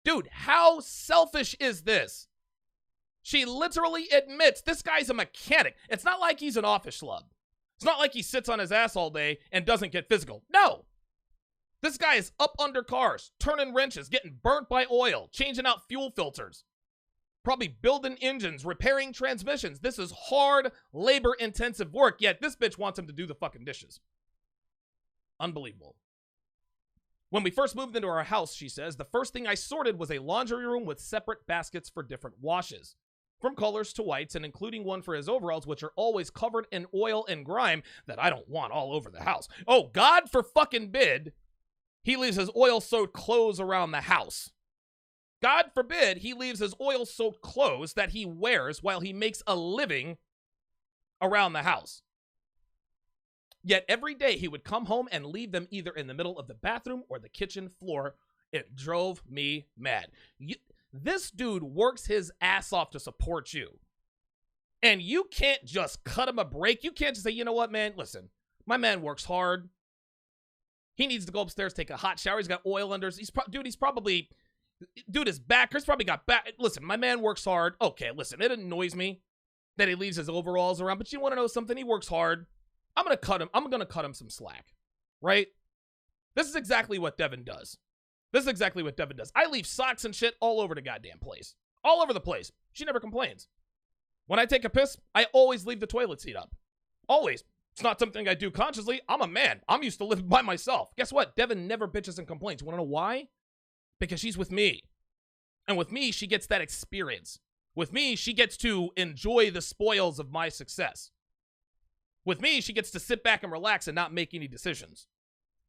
Dude, how selfish is this? She literally admits this guy's a mechanic. It's not like he's an office schlub. It's not like he sits on his ass all day and doesn't get physical. No. This guy is up under cars, turning wrenches, getting burnt by oil, changing out fuel filters, probably building engines, repairing transmissions. This is hard, labor-intensive work, yet this bitch wants him to do the fucking dishes. Unbelievable. When we first moved into our house, she says, the first thing I sorted was a laundry room with separate baskets for different washes, from colors to whites, and including one for his overalls, which are always covered in oil and grime that I don't want all over the house. Oh, God for fucking bid, he leaves his oil-soaked clothes around the house. God forbid he leaves his oil-soaked clothes that he wears while he makes a living around the house. Yet every day he would come home and leave them either in the middle of the bathroom or the kitchen floor. It drove me mad. This dude works his ass off to support you. And you can't just cut him a break. You can't just say, you know what, man? Listen, my man works hard. He needs to go upstairs, take a hot shower. He's got oil under his... Dude, his back. He's probably got back. Listen, my man works hard. Okay, listen, it annoys me that he leaves his overalls around. But you want to know something? He works hard. I'm going to cut him some slack. Right? This is exactly what Devin does. I leave socks and shit all over the goddamn place. All over the place. She never complains. When I take a piss, I always leave the toilet seat up. Always. It's not something I do consciously. I'm a man. I'm used to living by myself. Guess what? Devin never bitches and complains. You want to know why? Because she's with me. And with me, she gets that experience. With me, she gets to enjoy the spoils of my success. With me, she gets to sit back and relax and not make any decisions.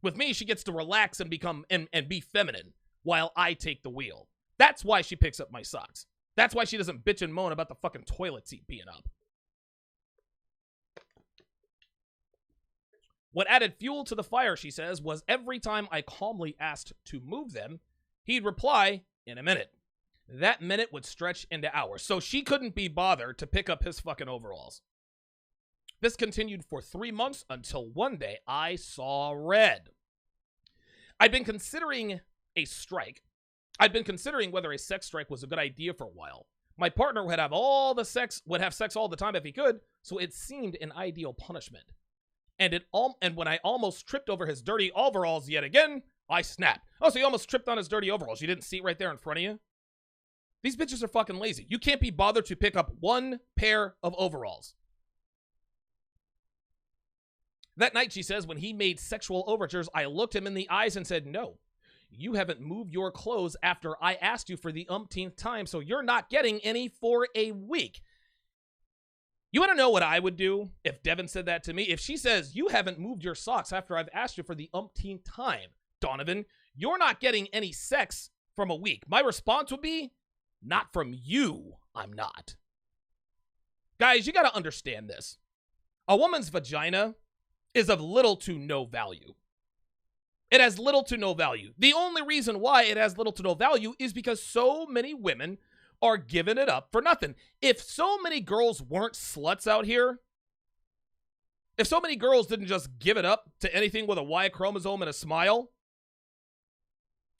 With me, she gets to relax and become and be feminine while I take the wheel. That's why she picks up my socks. That's why she doesn't bitch and moan about the fucking toilet seat being up. What added fuel to the fire, she says, was every time I calmly asked to move them, he'd reply, in a minute. That minute would stretch into hours. So she couldn't be bothered to pick up his fucking overalls. This continued for 3 months until one day I saw red. I'd been considering a strike. I'd been considering whether a sex strike was a good idea for a while. My partner would have sex all the time if he could, so it seemed an ideal punishment. And when I almost tripped over his dirty overalls yet again, I snapped. Oh, so you almost tripped on his dirty overalls. You didn't see it right there in front of you? These bitches are fucking lazy. You can't be bothered to pick up one pair of overalls. That night, she says, when he made sexual overtures, I looked him in the eyes and said, no, you haven't moved your clothes after I asked you for the umpteenth time, so you're not getting any for a week. You want to know what I would do if Devin said that to me? If she says, you haven't moved your socks after I've asked you for the umpteenth time, Donovan, you're not getting any sex from a week. My response would be, not from you, I'm not. Guys, you got to understand this. A woman's vagina is of little to no value. It has little to no value. The only reason why it has little to no value is because so many women are giving it up for nothing. If so many girls weren't sluts out here, if so many girls didn't just give it up to anything with a Y chromosome and a smile,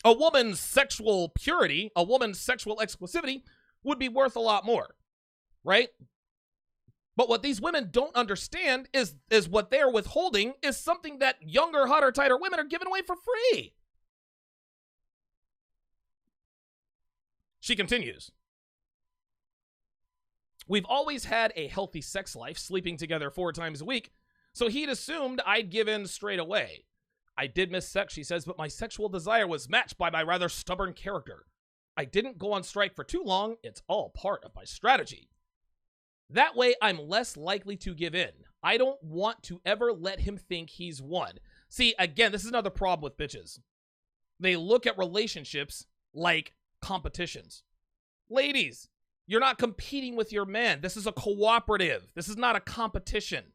a woman's sexual purity, a woman's sexual exclusivity would be worth a lot more, right? But what these women don't understand is what they're withholding is something that younger, hotter, tighter women are giving away for free. She continues. We've always had a healthy sex life, sleeping together 4 times a week, so he'd assumed I'd give in straight away. I did miss sex, she says, but my sexual desire was matched by my rather stubborn character. I didn't go on strike for too long. It's all part of my strategy. That way, I'm less likely to give in. I don't want to ever let him think he's won. See, again, this is another problem with bitches. They look at relationships like competitions. Ladies, you're not competing with your man. This is a cooperative. This is not a competition.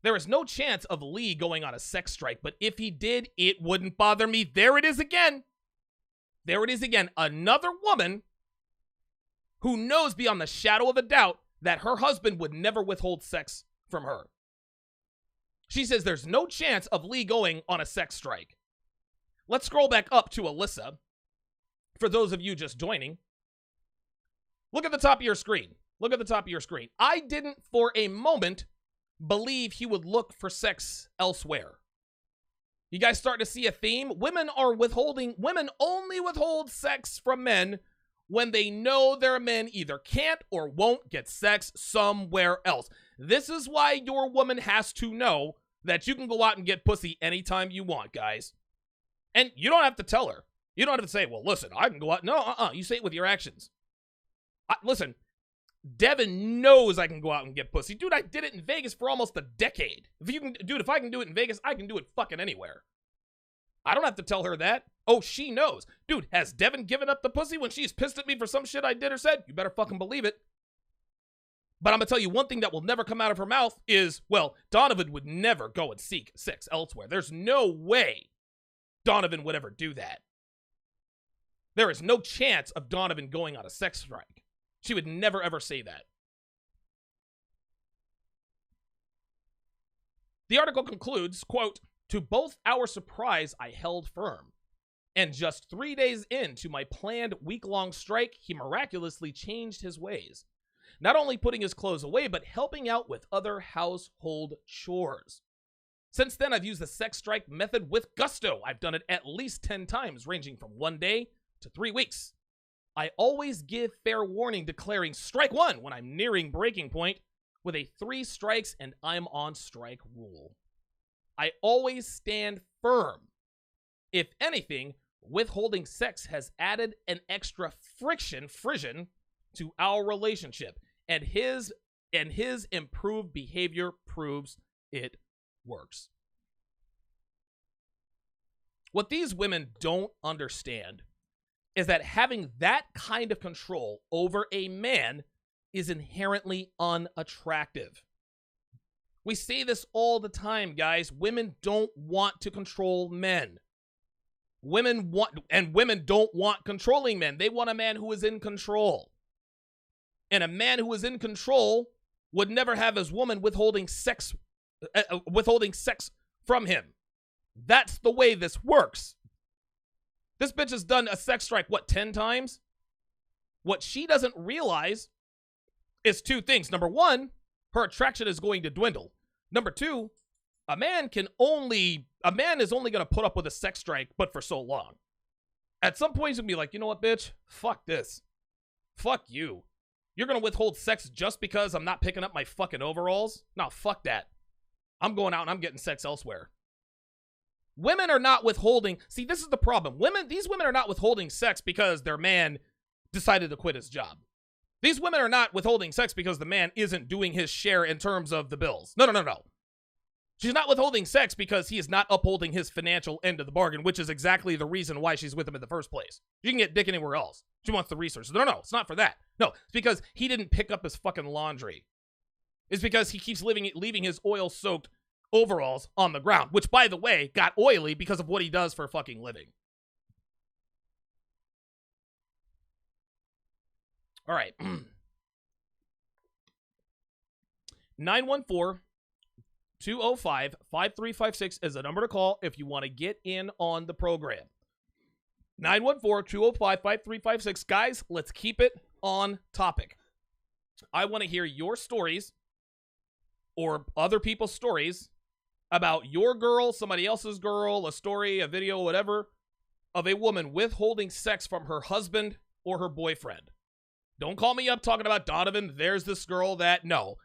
There is no chance of Lee going on a sex strike, but if he did, it wouldn't bother me. There it is again. There it is again. Another woman who knows beyond the shadow of a doubt that her husband would never withhold sex from her. She says there's no chance of Lee going on a sex strike. Let's scroll back up to Alyssa. For those of you just joining, look at the top of your screen. Look at the top of your screen. I didn't for a moment believe he would look for sex elsewhere. You guys starting to see a theme? Women only withhold sex from men when they know their men either can't or won't get sex somewhere else. This is why your woman has to know that you can go out and get pussy anytime you want, guys. And you don't have to tell her. You don't have to say, well, listen, I can go out. No, you say it with your actions. Listen, Devin knows I can go out and get pussy. Dude, I did it in Vegas for almost a decade. If I can do it in Vegas, I can do it fucking anywhere. I don't have to tell her that. Oh, she knows. Dude, has Devin given up the pussy when she's pissed at me for some shit I did or said? You better fucking believe it. But I'm going to tell you one thing that will never come out of her mouth is, well, Donovan would never go and seek sex elsewhere. There's no way Donovan would ever do that. There is no chance of Donovan going on a sex strike. She would never, ever say that. The article concludes, quote, to both our surprise, I held firm. And just 3 days into my planned week-long strike, he miraculously changed his ways. Not only putting his clothes away, but helping out with other household chores. Since then, I've used the sex strike method with gusto. I've done it at least 10 times, ranging from 1 day to 3 weeks. I always give fair warning, declaring strike 1 when I'm nearing breaking point with a 3 strikes and I'm on strike rule. I always stand firm. If anything, withholding sex has added an extra friction to our relationship, and his improved behavior proves it works. What these women don't understand is that having that kind of control over a man is inherently unattractive. We say this all the time, guys. Women don't want to control men. Women don't want controlling men. They want a man who is in control. And a man who is in control would never have his woman withholding sex from him. That's the way this works. This bitch has done a sex strike, 10 times? What she doesn't realize is 2 things. Number 1, her attraction is going to dwindle. Number 2, a man is only going to put up with a sex strike, but for so long. At some point, he's going to be like, you know what, bitch? Fuck this. Fuck you. You're going to withhold sex just because I'm not picking up my fucking overalls? No, fuck that. I'm going out and I'm getting sex elsewhere. Women are not withholding. See, this is the problem. These women are not withholding sex because their man decided to quit his job. These women are not withholding sex because the man isn't doing his share in terms of the bills. No. She's not withholding sex because he is not upholding his financial end of the bargain, which is exactly the reason why she's with him in the first place. You can get dick anywhere else. She wants the resources. No, it's not for that. No, it's because he didn't pick up his fucking laundry. It's because he keeps leaving his oil-soaked overalls on the ground, which, by the way, got oily because of what he does for a fucking living. All right. 914-205-5356 is the number to call if you want to get in on the program. 914-205-5356. Guys, let's keep it on topic. I want to hear your stories or other people's stories about your girl, somebody else's girl, a story, a video, whatever, of a woman withholding sex from her husband or her boyfriend. Don't call me up talking about Donovan, there's this girl that, no.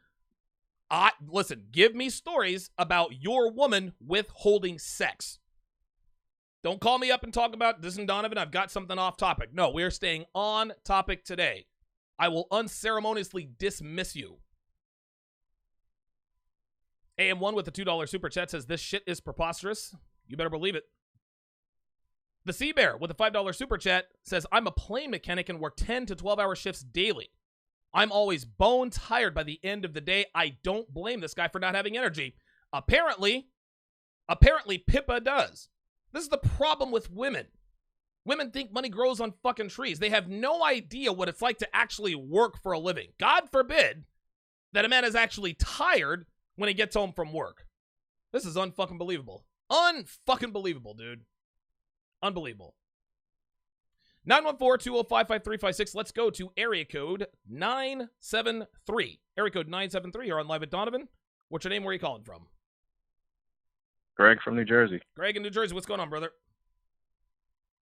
Listen, give me stories about your woman withholding sex. Don't call me up and talk about, this and Donovan, I've got something off topic. No, we're staying on topic today. I will unceremoniously dismiss you. AM1 with the $2 super chat says, this shit is preposterous. You better believe it. The Sea Bear with a $5 super chat says, I'm a plane mechanic and work 10 to 12-hour shifts daily. I'm always bone tired by the end of the day. I don't blame this guy for not having energy. Apparently Pippa does. This is the problem with women. Women think money grows on fucking trees. They have no idea what it's like to actually work for a living. God forbid that a man is actually tired when he gets home from work. This is unfucking believable. Unfucking believable, dude. Unbelievable. 914-205-5356. Let's go to area code 973. Area code 973. You're on Live at Donovan. What's your name? Where are you calling from? Greg from New Jersey. Greg in New Jersey. What's going on, brother?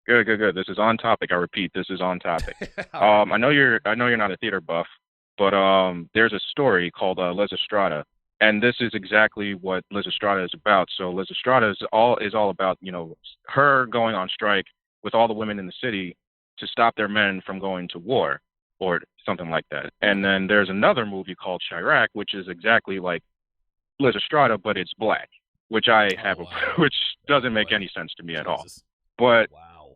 Good. This is on topic. I repeat, this is on topic. Right. I know you're not a theater buff, but there's a story called Lysistrata, and this is exactly what Lysistrata is about. So Lysistrata is all about, you know, her going on strike with all the women in the city to stop their men from going to war or something like that. And then there's another movie called Chirac, which is exactly like Lysistrata, but it's black, which which doesn't make any sense to me at all. But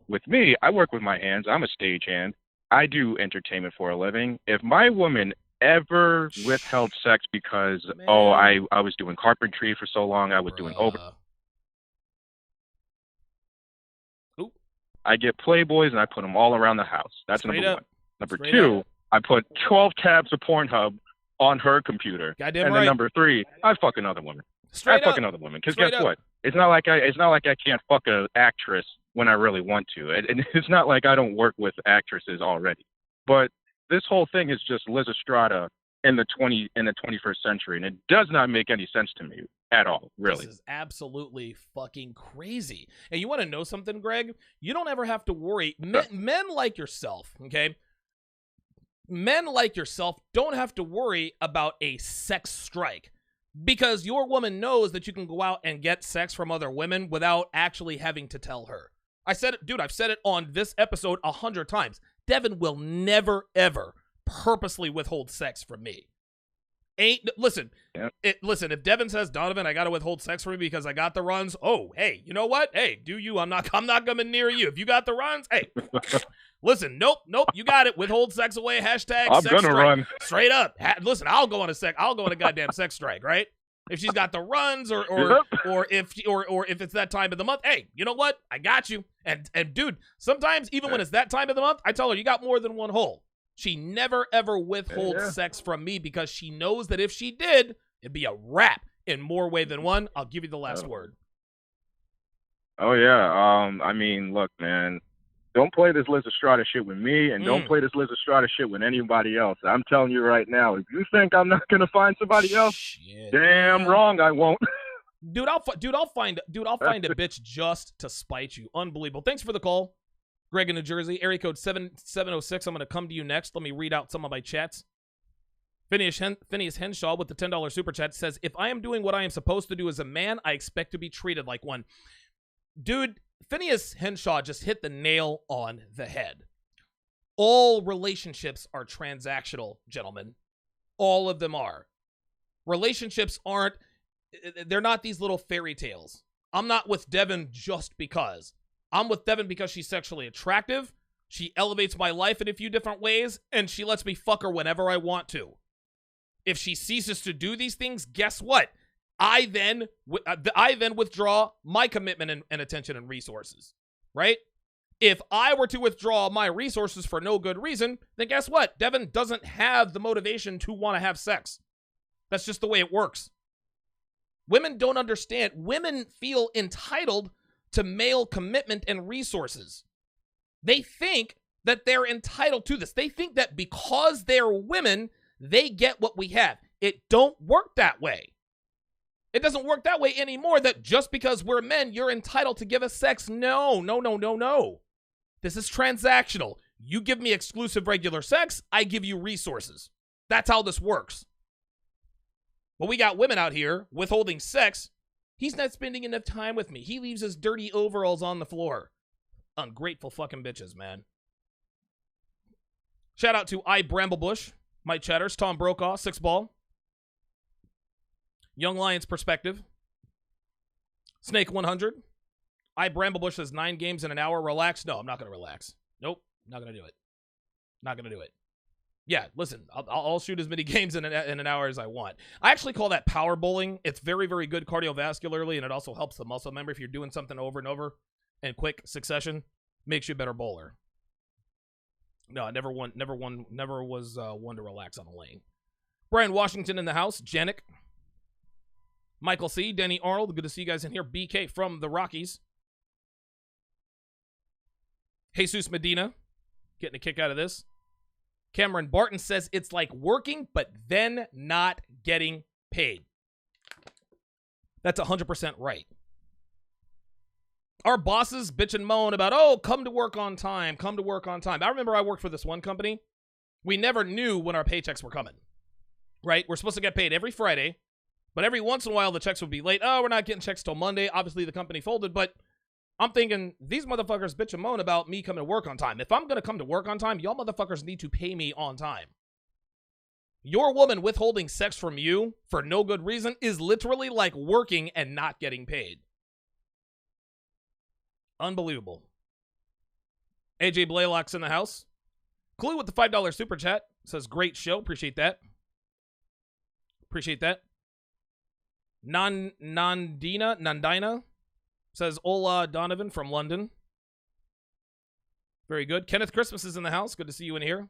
with me, I work with my hands. I'm a stagehand. I do entertainment for a living. If my woman ever withheld sex because, I was doing carpentry for so long, I was doing I get Playboys and I put them all around the house. That's number one. Number two, I put 12 tabs of Pornhub on her computer. Goddamn and right. then number three, I fuck another woman. I fuck another woman. Because guess what? It's not like I can't fuck an actress when I really want to. And it's not like I don't work with actresses already. But this whole thing is just Lysistrata in the 21st century, and it does not make any sense to me at all, really. This is absolutely fucking crazy. And you want to know something, Greg? You don't ever have to worry. Men like yourself, okay? Men like yourself don't have to worry about a sex strike because your woman knows that you can go out and get sex from other women without actually having to tell her. I said it, dude, I've said it on this episode 100 times. Devin will never, ever purposely withhold sex from me. Listen, if Devin says, Donovan, I got to withhold sex from you because I got the runs. Oh, hey, you know what? Hey, do you? I'm not coming near you. If you got the runs, hey, listen, nope, you got it. Withhold sex away. Hashtag I'm sex gonna strike. run. Straight up. Listen, I'll go on a goddamn sex strike, right? If she's got the runs or if it's that time of the month, hey, you know what? I got you. And dude, sometimes even when it's that time of the month, I tell her you got more than one hole. She never ever withholds sex from me because she knows that if she did, it'd be a wrap in more way than one. I'll give you the last word. Oh yeah. I mean, look, man. Don't play this Lysistrata shit with me, and don't play this Lysistrata shit with anybody else. I'm telling you right now, if you think I'm not gonna find somebody else, damn wrong I won't. Dude, I'll find a bitch just to spite you. Unbelievable. Thanks for the call, Greg in New Jersey. Area code 7706. I'm gonna come to you next. Let me read out some of my chats. Phineas Henshaw with the $10 super chat says, "If I am doing what I am supposed to do as a man, I expect to be treated like one." Dude, Phineas Henshaw just hit the nail on the head. All relationships are transactional, gentlemen. All of them are. Relationships they're not these little fairy tales. I'm not with Devin just because. I'm with Devin because she's sexually attractive. She elevates my life in a few different ways, and she lets me fuck her whenever I want to. If she ceases to do these things, guess what? I then withdraw my commitment and attention and resources, right? If I were to withdraw my resources for no good reason, then guess what? Devin doesn't have the motivation to want to have sex. That's just the way it works. Women don't understand. Women feel entitled to male commitment and resources. They think that they're entitled to this. They think that because they're women, they get what we have. It don't work that way. It doesn't work that way anymore, that just because we're men, you're entitled to give us sex. No. This is transactional. You give me exclusive regular sex, I give you resources. That's how this works. But we got women out here withholding sex. He's not spending enough time with me. He leaves his dirty overalls on the floor. Ungrateful fucking bitches, man. Shout out to I Bramblebush, Mike Chatters, Tom Brokaw, 6Ball. Young Lions Perspective. Snake 100. I Bramblebush says 9 games in an hour. Relax. No, I'm not going to relax. Nope. Not going to do it. Not going to do it. Yeah, listen, I'll shoot as many games in an hour as I want. I actually call that power bowling. It's very, very good cardiovascularly, and it also helps the muscle memory. If you're doing something over and over in quick succession, makes you a better bowler. No, I never was one to relax on a lane. Brian Washington in the house. Janik. Michael C., Danny Arnold, good to see you guys in here. BK from the Rockies. Jesus Medina, getting a kick out of this. Cameron Barton says it's like working, but then not getting paid. That's 100% right. Our bosses bitch and moan about, oh, come to work on time, come to work on time. I remember I worked for this one company. We never knew when our paychecks were coming, right? We're supposed to get paid every Friday, but every once in a while the checks would be late. Oh, we're not getting checks till Monday. Obviously, the company folded, but I'm thinking, these motherfuckers bitch and moan about me coming to work on time. If I'm going to come to work on time, y'all motherfuckers need to pay me on time. Your woman withholding sex from you for no good reason is literally like working and not getting paid. Unbelievable. AJ Blaylock's in the house. Clue with the $5 super chat. Says, great show. Appreciate that. Appreciate that. Nandina says, hola, Donovan from London. Very good. Kenneth Christmas is in the house. Good to see you in here.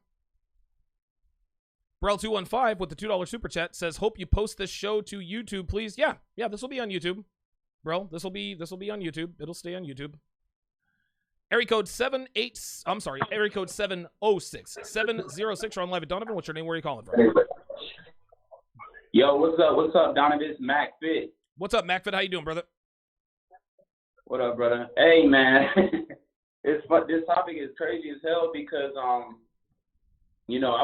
Brel215 with the $2 super chat says, hope you post this show to YouTube, please. Yeah, this will be on YouTube. Bro, this will be on YouTube. It'll stay on YouTube. Area code 706. You're on live at Donovan. What's your name? Where are you calling from? Yo, what's up? What's up, Donovan? It's MacFit. What's up, MacFit? How you doing, brother? What up, brother? Hey, man. This topic is crazy as hell because I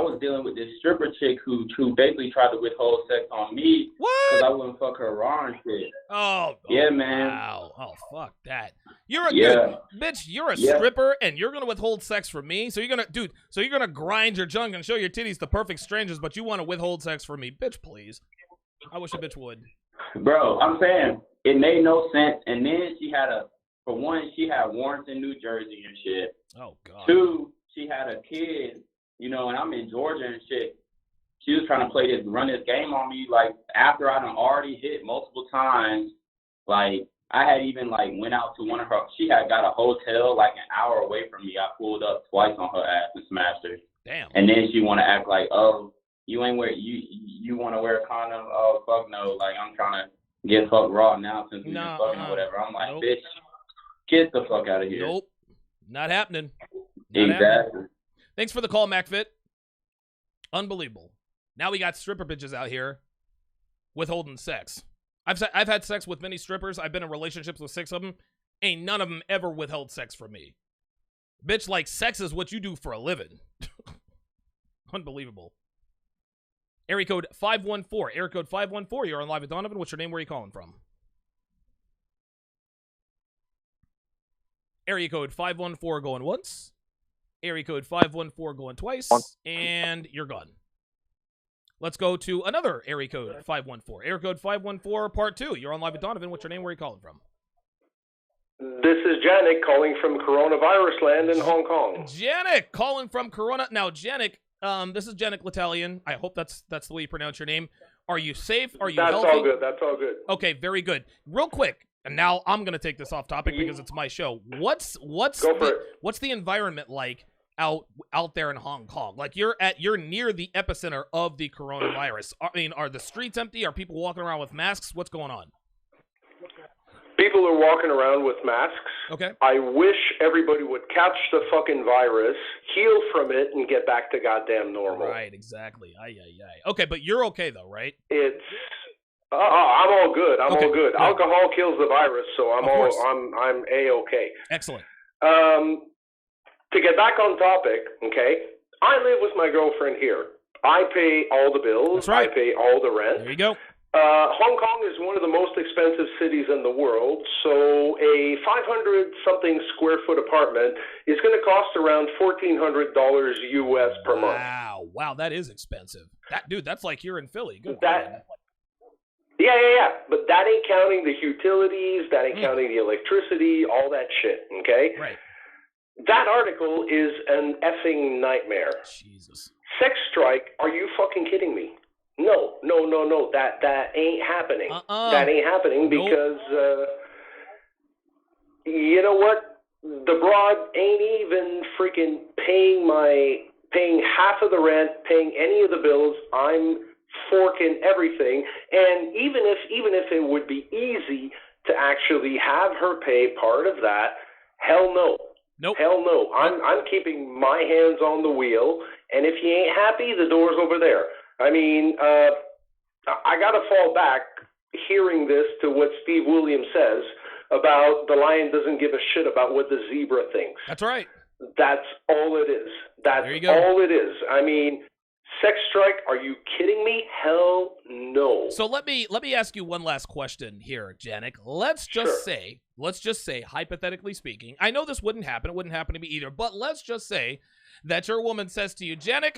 was dealing with this stripper chick who basically tried to withhold sex on me because I wouldn't fuck her raw and shit. Oh, yeah, man. Wow. Oh, fuck that. You're a good bitch. You're a stripper, and you're gonna withhold sex from me. So you're gonna grind your junk and show your titties to perfect strangers, but you want to withhold sex from me, bitch? Please. I wish a bitch would. Bro, I'm saying it made no sense. And then she had she had warrants in New Jersey and shit. Oh God. 2, she had a kid. And I'm in Georgia and shit. She was trying to run this game on me, like, after I done already hit multiple times. Like, I had even, like, went out to she had got a hotel, like, an hour away from me. I pulled up twice on her ass and smashed her. Damn. And then she want to act like, oh, you ain't you want to wear a condom? Oh, fuck no. Like, I'm trying to get fucked raw now since we've been fucking or whatever. I'm like, bitch, get the fuck out of here. Nope. Not happening. Exactly. Happening. Thanks for the call, MacFit. Unbelievable. Now we got stripper bitches out here withholding sex. I've had sex with many strippers. I've been in relationships with 6 of them. Ain't none of them ever withheld sex from me. Bitch, like, sex is what you do for a living. Unbelievable. Area code 514. Area code 514. You're on live with Donovan. What's your name? Where are you calling from? Area code 514 going once. Area code 514 going twice, and you're gone. Let's go to another area code 514. Area code 514 part 2. You're on live with Donovan. What's your name? Where are you calling from? This is Janik calling from coronavirus land in Hong Kong. Janik calling from Corona. Now, Janik, this is Janik L'Italian. I hope that's the way you pronounce your name. Are you safe? Are you healthy? That's all good. That's all good. Okay, very good. Real quick, and now I'm gonna take this off topic because it's my show. What's the environment like out there in Hong Kong? Like, you're near the epicenter of the coronavirus. Are the streets empty? Are people walking around with masks? What's going on? People are walking around with masks. Okay. I wish everybody would catch the fucking virus, heal from it, and get back to goddamn normal. Right, exactly. Okay, but you're okay though, right? It's I'm all good. I'm all good. Alcohol kills the virus, so I'm A-okay. Excellent. To get back on topic, okay, I live with my girlfriend here. I pay all the bills. That's right. I pay all the rent. There you go. Hong Kong is one of the most expensive cities in the world, so a 500-something square foot apartment is going to cost around $1,400 US per month. Wow, that is expensive. That's like here in Philly. Good. Yeah. But that ain't counting the utilities, that ain't counting the electricity, all that shit, okay? Right. That article is an effing nightmare. Jesus. Sex strike? Are you fucking kidding me? No. That ain't happening. That ain't happening because, you know what? The broad ain't even freaking paying half of the rent, paying any of the bills. I'm fork in everything. And even if it would be easy to actually have her pay part of that, hell no. Nope. Hell no. I'm keeping my hands on the wheel, and if you ain't happy, the door's over there. I mean, I got to fall back hearing this to what Steve Williams says about the lion doesn't give a shit about what the zebra thinks. That's right. That's all it is. That's There you go. all it is. I mean, sex strike, are you kidding me? Hell no. So let me ask you one last question here, Janik. Let's just say, hypothetically speaking, I know this wouldn't happen. It wouldn't happen to me either. But let's just say that your woman says to you, Janik,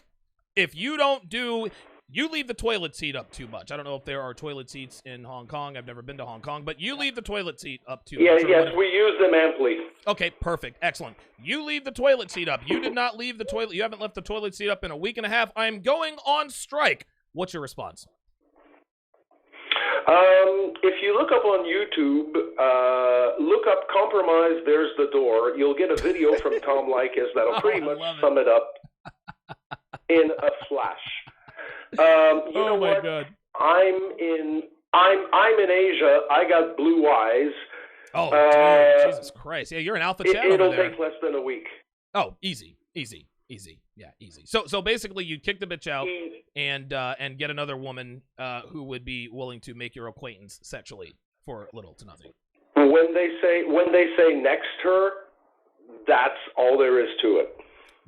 if you don't do, you leave the toilet seat up too much. I don't know if there are toilet seats in Hong Kong. I've never been to Hong Kong, but you leave the toilet seat up too much. Yes, we use them amply. Okay, perfect. Excellent. You leave the toilet seat up. You did not leave the toilet. You haven't left the toilet seat up in a week and a half. I'm going on strike. What's your response? If you look up on YouTube, look up "Compromise, There's the Door." You'll get a video from Tom Likas that'll pretty much sum it up in a flash. You know what? God. I'm in Asia. I got blue eyes. Oh, dude, Jesus Christ! Yeah, you're an alpha chat It'll over there. take less than a week. Oh, easy. Yeah, easy. So basically, you kick the bitch out and get another woman who would be willing to make your acquaintance sexually for little to nothing. When they say next her, that's all there is to it.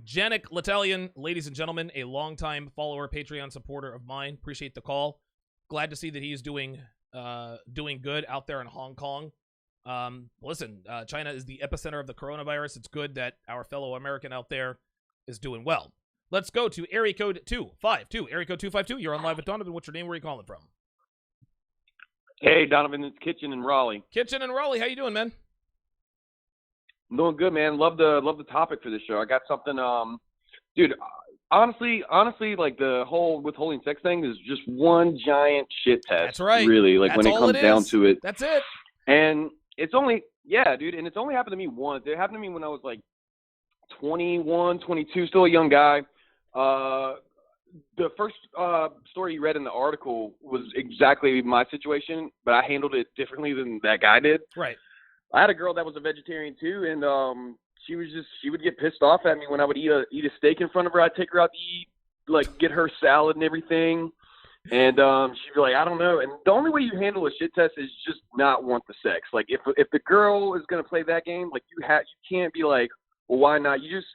Janik L'Italian, ladies and gentlemen, a longtime follower, Patreon supporter of mine. Appreciate the call. Glad to see that he's doing good out there in Hong Kong. Listen, China is the epicenter of the coronavirus. It's good that our fellow American out there is doing well. Let's go to area code 252. Area code 252. You're on live with Donovan. What's your name? Where are you calling from? Hey, Donovan, it's Kitchen in Raleigh. Kitchen in Raleigh. How you doing, man? I'm doing good, man. Love the topic for this show. I got something, dude. Honestly, like the whole withholding sex thing is just one giant shit test. That's right. Really, like That's when it comes down to it. That's it. And it's only, yeah, dude. And it's only happened to me once. It happened to me when I was like 21, 22, still a young guy. The first story you read in the article was exactly my situation, but I handled it differently than that guy did. Right. I had a girl that was a vegetarian too, and she would get pissed off at me when I would eat a steak in front of her. I'd take her out to eat, like get her salad and everything, and she'd be like, I don't know. And the only way you handle a shit test is just not want the sex. Like if the girl is gonna play that game, like you can't be like, well, why not? You just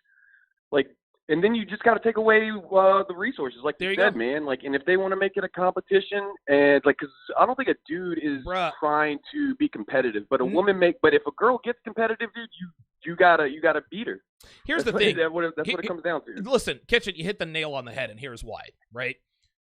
like. And then you just got to take away the resources, like you said, man. Like, and if they want to make it a competition, and like, because I don't think a dude is trying to be competitive, but a woman But if a girl gets competitive, dude, you gotta beat her. Here's the thing. That's what it comes down to. Listen, Kitchen, you hit the nail on the head, and here's why. Right?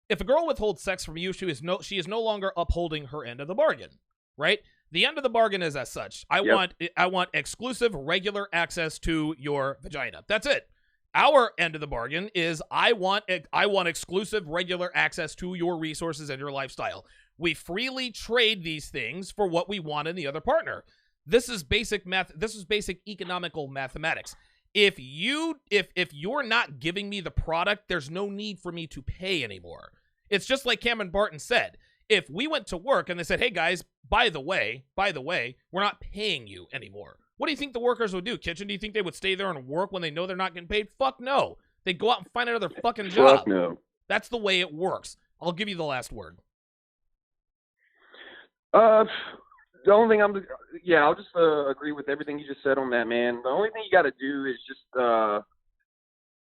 If a girl withholds sex from you, she is no longer upholding her end of the bargain. Right? The end of the bargain is as such. I want exclusive, regular access to your vagina. That's it. Our end of the bargain is I want exclusive, regular access to your resources and your lifestyle. We freely trade these things for what we want in the other partner. This is basic math. This is basic economical mathematics. If you're not giving me the product, there's no need for me to pay anymore. It's just like Cameron Barton said. If we went to work and they said, "Hey guys, by the way, we're not paying you anymore." What do you think the workers would do, Kitchen? Do you think they would stay there and work when they know they're not getting paid? Fuck no. They'd go out and find another fucking job. Fuck no. That's the way it works. I'll give you the last word. The only thing I'll just agree with everything you just said on that, man. The only thing you got to do is just,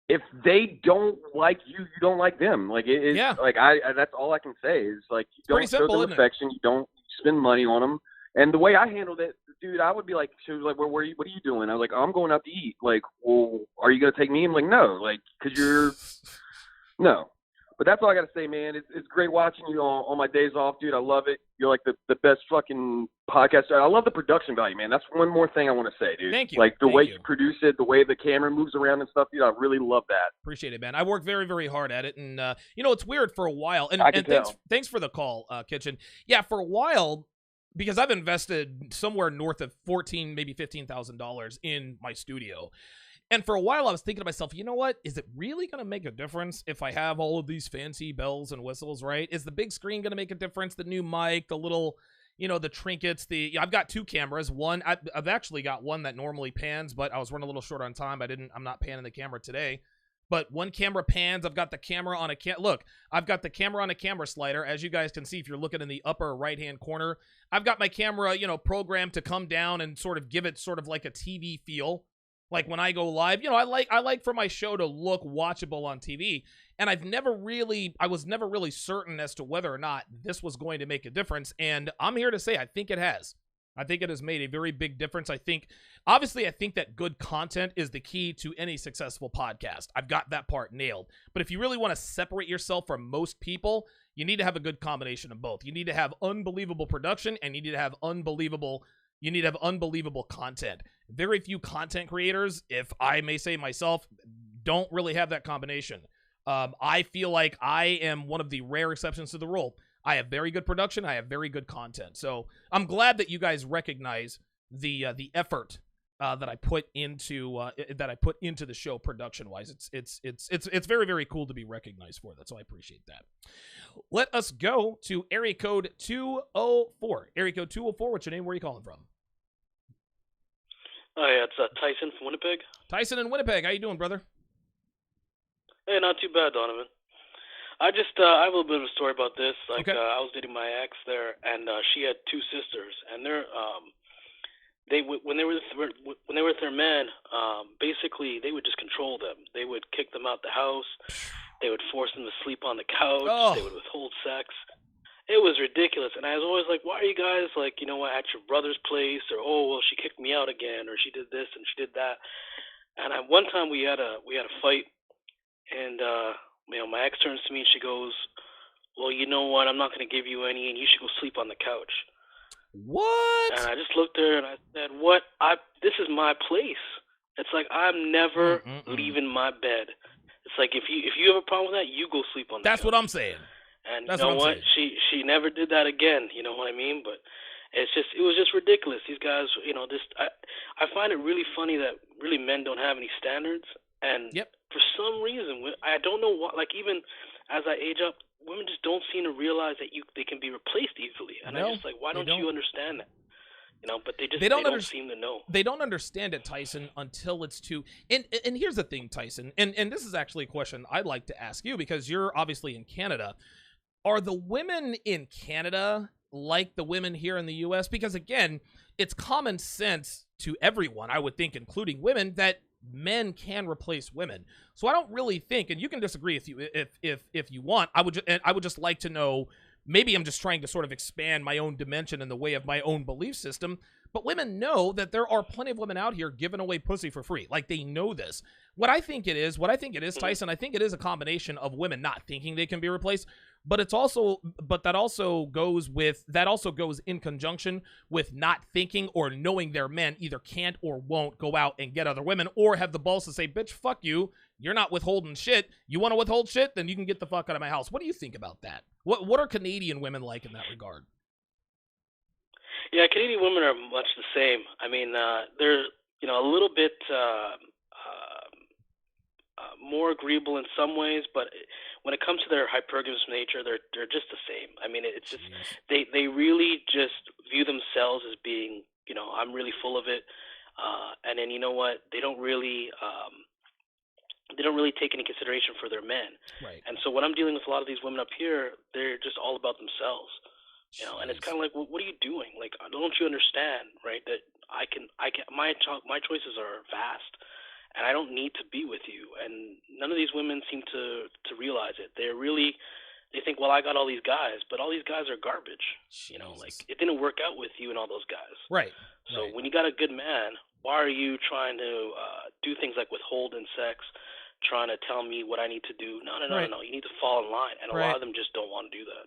if they don't like you, you don't like them. Like that's all I can say is like, you don't show them affection. You don't spend money on them. And the way I handled it, dude, I would be like, she was like, well, what are you doing? I was like, I'm going out to eat. Like, well, are you going to take me? I'm like, no, like, because no. But that's all I got to say, man. It's great watching you on my days off, dude. I love it. You're like the best fucking podcaster. I love the production value, man. That's one more thing I want to say, dude. Thank you. Like the way you produce it, the way the camera moves around and stuff, dude, I really love that. Appreciate it, man. I work very, very hard at it. And, it's weird for a while. And thanks for the call, Kitchen. Yeah, for a while, because I've invested somewhere north of $14,000, maybe $15,000 in my studio. And for a while, I was thinking to myself, you know what? Is it really going to make a difference if I have all of these fancy bells and whistles, right? Is the big screen going to make a difference? The new mic, the little, the trinkets, I've got 2 cameras. One, I've actually got one that normally pans, but I was running a little short on time. I'm not panning the camera today. But one camera pans. I've got the camera on look, I've got the camera on a camera slider. As you guys can see, if you're looking in the upper right-hand corner, I've got my camera, programmed to come down and sort of give it sort of like a TV feel. Like when I go live, I like for my show to look watchable on TV. And I was never really certain as to whether or not this was going to make a difference. And I'm here to say, I think it has. I think it has made a very big difference. I think that good content is the key to any successful podcast. I've got that part nailed. But if you really want to separate yourself from most people, you need to have a good combination of both. You need to have unbelievable production, and you need to have unbelievable content. Very few content creators, if I may say myself, don't really have that combination. I feel like I am one of the rare exceptions to the rule. I have very good production. I have very good content. So I'm glad that you guys recognize the effort that I put into the show production wise. It's very, very cool to be recognized for that. So I appreciate that. Let us go to area code 204. Area code 204. What's your name? Where are you calling from? Oh yeah, it's Tyson from Winnipeg. Tyson in Winnipeg. How you doing, brother? Hey, not too bad, Donovan. I have a little bit of a story about this. Okay. I was dating my ex there, and she had 2 sisters, and when they were with their men, basically they would just control them. They would kick them out the house. They would force them to sleep on the couch. Oh. They would withhold sex. It was ridiculous, and I was always like, "Why are you guys at your brother's place?" Or, "Oh, well, she kicked me out again," or "She did this and she did that." And one time we had a fight, and my ex turns to me and she goes, "Well, you know what? I'm not going to give you any, and you should go sleep on the couch." What? And I just looked at her and I said, "What? This is my place. It's like I'm never leaving my bed. It's like if you have a problem with that, you go sleep on the couch." That's what I'm saying. And That's you know what I'm what? She never did that again. You know what I mean? But it was just ridiculous. These guys, I find it really funny that really men don't have any standards. And for some reason, I don't know what. Like even as I age up, women just don't seem to realize that they can be replaced easily. And I'm just like, why don't you understand that? But they don't seem to know. They don't understand it, Tyson, until it's too. And here's the thing, Tyson. And this is actually a question I'd like to ask you because you're obviously in Canada. Are the women in Canada like the women here in the U.S.? Because again, it's common sense to everyone, I would think, including women, that men can replace women. So I don't really think, and you can disagree if you want. I would just like to know. Maybe I'm just trying to sort of expand my own dimension in the way of my own belief system. But women know that there are plenty of women out here giving away pussy for free. Like they know this. What I think it is, Tyson, I think it is a combination of women not thinking they can be replaced. But that also goes in conjunction with not thinking or knowing their men either can't or won't go out and get other women or have the balls to say, "Bitch, fuck you. You're not withholding shit. You want to withhold shit? Then you can get the fuck out of my house." What do you think about that? What are Canadian women like in that regard? Yeah, Canadian women are much the same. I mean, they're a little bit more agreeable in some ways, but when it comes to their hypergamous nature, they're just the same. I mean, it's just they really just view themselves as being, I'm really full of it, and then you know what? They don't really take any consideration for their men. Right. And so when I'm dealing with a lot of these women up here, they're just all about themselves. And it's kind of like, well, what are you doing? Like, don't you understand, right? That my choices are vast, and I don't need to be with you. And none of these women seem to realize it. They think, well, I got all these guys, but all these guys are garbage. Jesus. Like it didn't work out with you and all those guys. Right. So when you got a good man, why are you trying to do things like withhold in sex, trying to tell me what I need to do? No. You need to fall in line, and a lot of them just don't want to do that.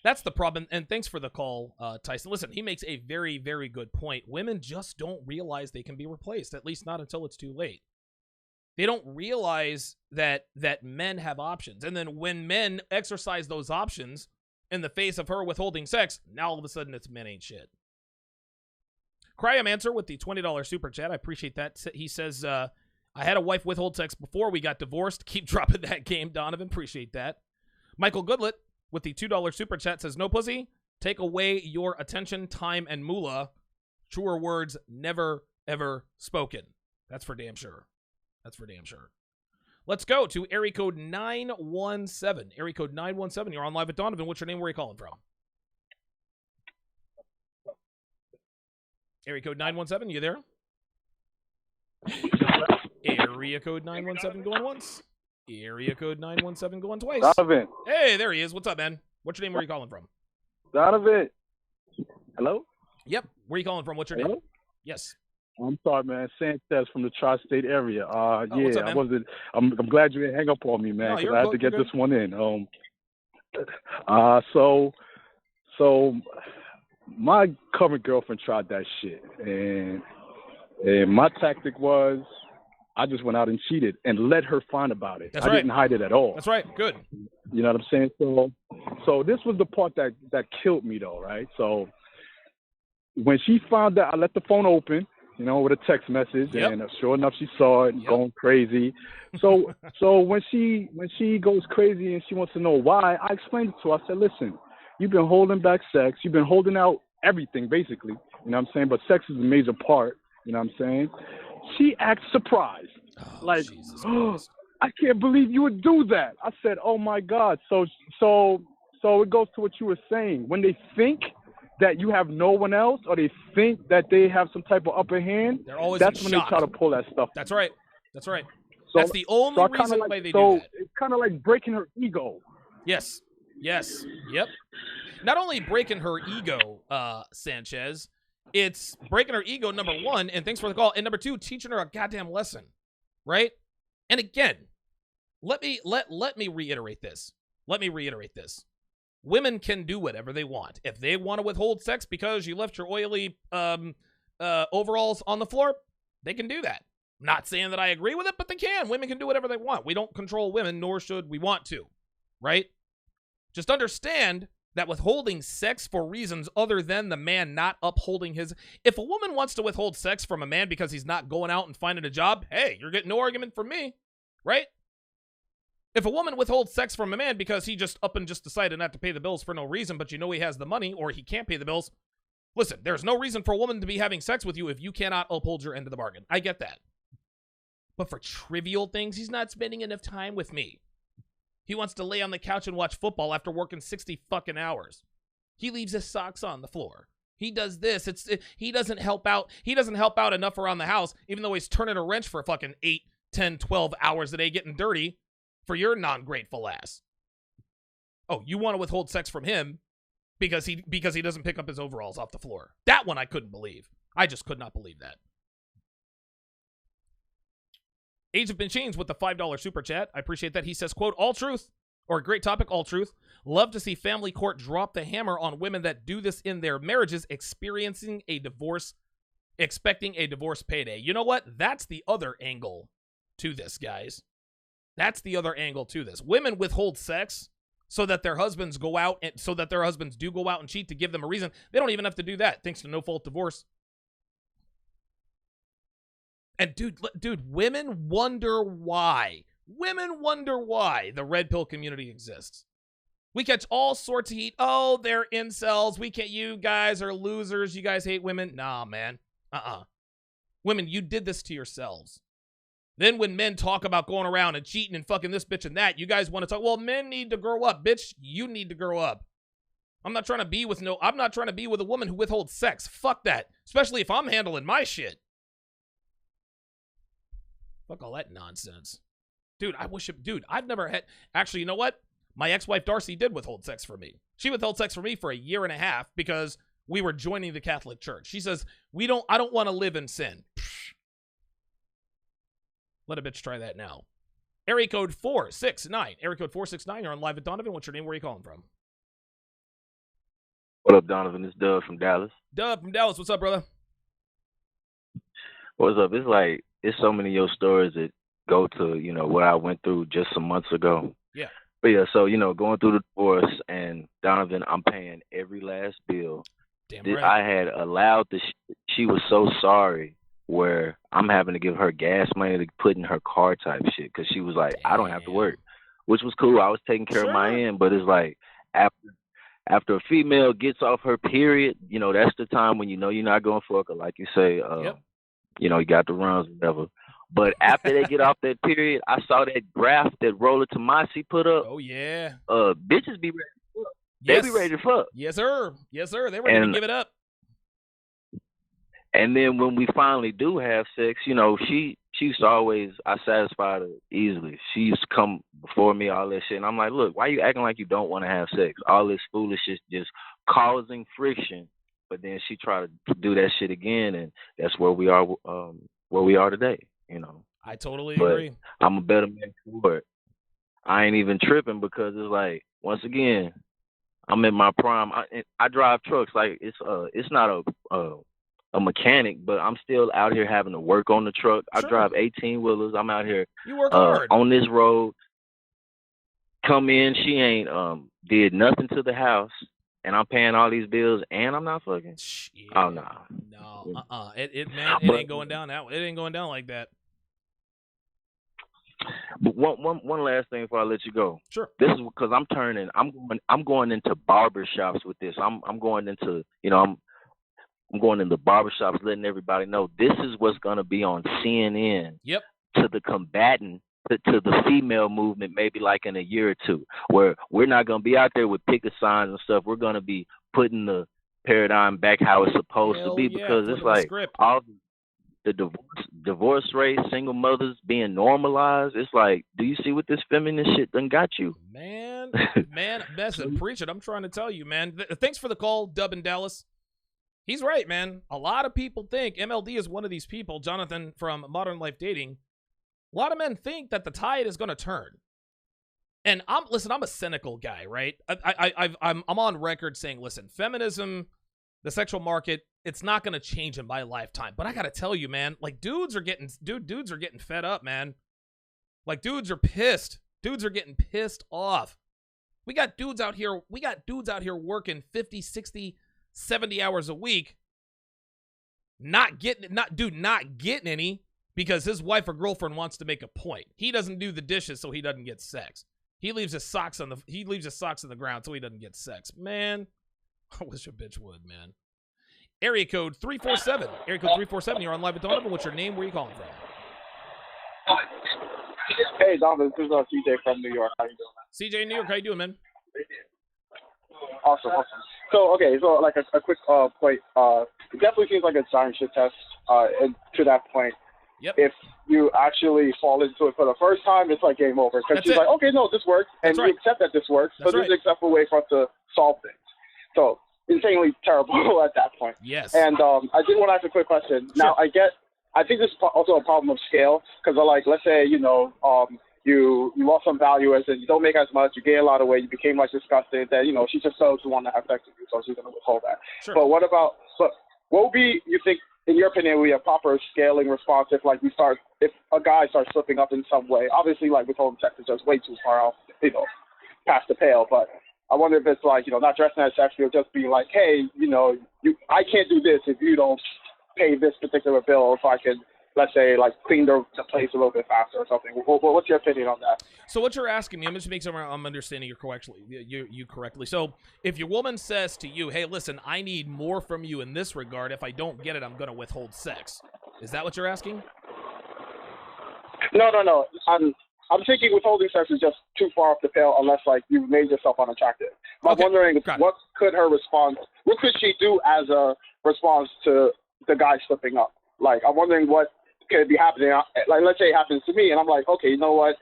That's the problem, and thanks for the call, Tyson. Listen, he makes a very, very good point. Women just don't realize they can be replaced, at least not until it's too late. They don't realize that men have options, and then when men exercise those options in the face of her withholding sex, now all of a sudden it's men ain't shit. Cryam answer with the $20 super chat. I appreciate that. He says, I had a wife withhold sex before we got divorced. Keep dropping that game, Donovan. Appreciate that. Michael Goodlet with the $2 super chat says, no pussy, take away your attention, time, and moolah. Truer words never, ever spoken. That's for damn sure. That's for damn sure. Let's go to area code 917. Area code 917. You're on live with Donovan. What's your name? Where are you calling from? Area code 917. You there? Area code 917 going once. Area code 917 going twice. Donovan. Hey, there he is. What's up, man? What's your name? Where are you calling from? Donovan. Hello? Yep. Where are you calling from? What's your Hello? name? Yes. I'm sorry, man. Sanchez from the tri-state area. what's up, man? I'm glad you didn't hang up on me, man, No, because you're I had cool. to get You're this one in. So my current girlfriend tried that shit, and my tactic was I just went out and cheated and let her find about it. That's I right. didn't hide it at all. That's right. Good. You know what I'm saying? So this was the part that killed me, though, right? So when she found out, I let the phone open, you know, with a text message, Yep. and sure enough, she saw it and Yep. going crazy. So when she goes crazy and she wants to know why, I explained it to her. I said, listen, you've been holding back sex. You've been holding out everything, basically. You know what I'm saying? But sex is a major part. You know what I'm saying? She acts surprised. Oh, Like, Jesus oh, Christ. I can't believe you would do that. I said, oh, my God. So it goes to what you were saying. When they think that you have no one else, or they think that they have some type of upper hand, They're always that's in when shock. they try to pull that stuff. That's right. That's right. So- That's the only so I kinda reason like, why they so do that. it's kind of like breaking her ego. Yes. Yes. Yep. Not only breaking her ego, Sanchez, it's breaking her ego, number one, and thanks for the call, and number two, teaching her a goddamn lesson, right? And again, let me reiterate this. Let me reiterate this. Women can do whatever they want. If they want to withhold sex because you left your oily overalls on the floor, they can do that. Not saying that I agree with it, but they can. Women can do whatever they want. We don't control women, nor should we want to, right? Just understand that withholding sex for reasons other than the man not upholding his... If a woman wants to withhold sex from a man because he's not going out and finding a job, hey, you're getting no argument from me, right? If a woman withholds sex from a man because he just up and just decided not to pay the bills for no reason, but you know he has the money or he can't pay the bills, listen, there's no reason for a woman to be having sex with you if you cannot uphold your end of the bargain. I get that. But for trivial things, he's not spending enough time with me. He wants to lay on the couch and watch football after working 60 fucking hours. He leaves his socks on the floor. He does this. He doesn't help out. He doesn't help out enough around the house, even though he's turning a wrench for fucking 8, 10, 12 hours a day getting dirty for your non-grateful ass. Oh, you want to withhold sex from him because he doesn't pick up his overalls off the floor. That one I couldn't believe. I just could not believe that. Age have been changed with the $5 super chat. I appreciate that. He says, quote, all truth, or a great topic, all truth. Love to see family court drop the hammer on women that do this in their marriages, expecting a divorce payday. You know what? That's the other angle to this, guys. That's the other angle to this. Women withhold sex so that their husbands do go out and cheat to give them a reason. They don't even have to do that, thanks to no-fault divorce. And dude, women wonder why. Women wonder why the red pill community exists. We catch all sorts of heat. Oh, they're incels. You guys are losers. You guys hate women. Nah, man. Women, you did this to yourselves. Then when men talk about going around and cheating and fucking this bitch and that, you guys want to talk, well, men need to grow up. Bitch, you need to grow up. I'm not trying to be with a woman who withholds sex. Fuck that. Especially if I'm handling my shit. Fuck all that nonsense. Dude, I've never had... Actually, you know what? My ex-wife Darcy did withhold sex for me. She withheld sex for me for 1.5 years because we were joining the Catholic Church. She says, I don't want to live in sin. Psh. Let a bitch try that now. Area code 469. Area code 469, you're on live with Donovan. What's your name? Where are you calling from? What up, Donovan? It's Doug from Dallas. Doug from Dallas. What's up, brother? What's up? It's so many of your stories that go to, what I went through just some months ago. Yeah. But yeah, so, going through the divorce, and Donovan, I'm paying every last bill. Damn right. I had allowed she was so sorry where I'm having to give her gas money to put in her car type shit because she was like, I don't have to work, which was cool. I was taking care of my end, but it's like after a female gets off her period, you know, that's the time when you know you're not going to fuck her, like you say, you know, you got the runs, whatever. But after they get off that period, I saw that graph that Roller Tomasi put up. Oh, yeah. Bitches be ready to fuck. They be ready to fuck. Yes, sir. Yes, sir. They're ready to give it up. And then when we finally do have sex, you know, she used to always, I satisfied her easily. She used to come before me, all that shit. And I'm like, look, why you acting like you don't want to have sex? All this foolish shit just causing friction. But then she tried to do that shit again, and that's where we are today, you know. I totally agree. I'm a better man for it. I ain't even tripping because it's like, once again, I'm in my prime. I drive trucks. Like, it's not a mechanic, but I'm still out here having to work on the truck. I drive 18-wheelers. I'm out here you work hard on this road. Come in, she ain't did nothing to the house, and I'm paying all these bills, and I'm not fucking. Yeah. Oh no, it ain't going down that way. It ain't going down like that. But one last thing before I let you go. Sure. This is because I'm going into barber shops with this. I'm going into, you know, I'm going into barbershops, letting everybody know this is what's going to be on CNN. Yep. To the combatant, to the female movement, maybe like in a year or two, where we're not going to be out there with picket signs and stuff. We're going to be putting the paradigm back how it's supposed to be, because it's like all the divorce rate, single mothers being normalized. It's like, do you see what this feminist shit done got you? Man, listen, preach it. I'm trying to tell you, man. Thanks for the call, Dub in Dallas. He's right, man. A lot of people think MLD is one of these people, Jonathan from Modern Life Dating. A lot of men think that the tide is going to turn. And I'm a cynical guy, right? I'm on record saying, listen, feminism, the sexual market, it's not going to change in my lifetime. But I got to tell you, man, like dudes are getting fed up, man. Like dudes are pissed. Dudes are getting pissed off. We got dudes out here working 50, 60, 70 hours a week, not getting any because his wife or girlfriend wants to make a point. He doesn't do the dishes, so he doesn't get sex. He leaves his socks on the ground, so he doesn't get sex. Man, I wish a bitch would, man. Area code 347. Area code 347. You're on live with Donovan. What's your name? Where are you calling from? Hey, Donovan. This is CJ from New York. How you doing, man? CJ in New York. How you doing, man? Awesome. So like a quick point. It definitely seems like a giant shit test. And to that point, if you actually fall into it for the first time, it's like game over. Because she's like, okay, no, this works, and you accept that this works, but there's an acceptable way for us to solve things. So insanely terrible at that point. Yes. And I did want to ask a quick question. Sure. Now I think this is also a problem of scale, because like, let's say, you lost some value as in you don't make as much, you gain a lot of weight, you became like disgusted, that, you know, she just doesn't want to have sex with you, so she's going to withhold that. Sure. But what would be, you think, in your opinion, would be a proper scaling response if a guy starts slipping up in some way? Obviously, like withholding sex is just way too far off, past the pale, but I wonder if it's like, not dressing as sexual, just being like, hey, I can't do this if you don't pay this particular bill, if I can, let's say, like, clean the place a little bit faster or something. What's your opinion on that? So what you're asking me, I'm just making sure I'm understanding you correctly. So if your woman says to you, hey, listen, I need more from you in this regard. If I don't get it, I'm going to withhold sex. Is that what you're asking? No. I'm thinking withholding sex is just too far off the pale unless, like, you made yourself unattractive. I'm wondering what could she do as a response to the guy slipping up? Like, I'm wondering what could be happening. Like, let's say it happens to me, and I'm like, okay, you know what?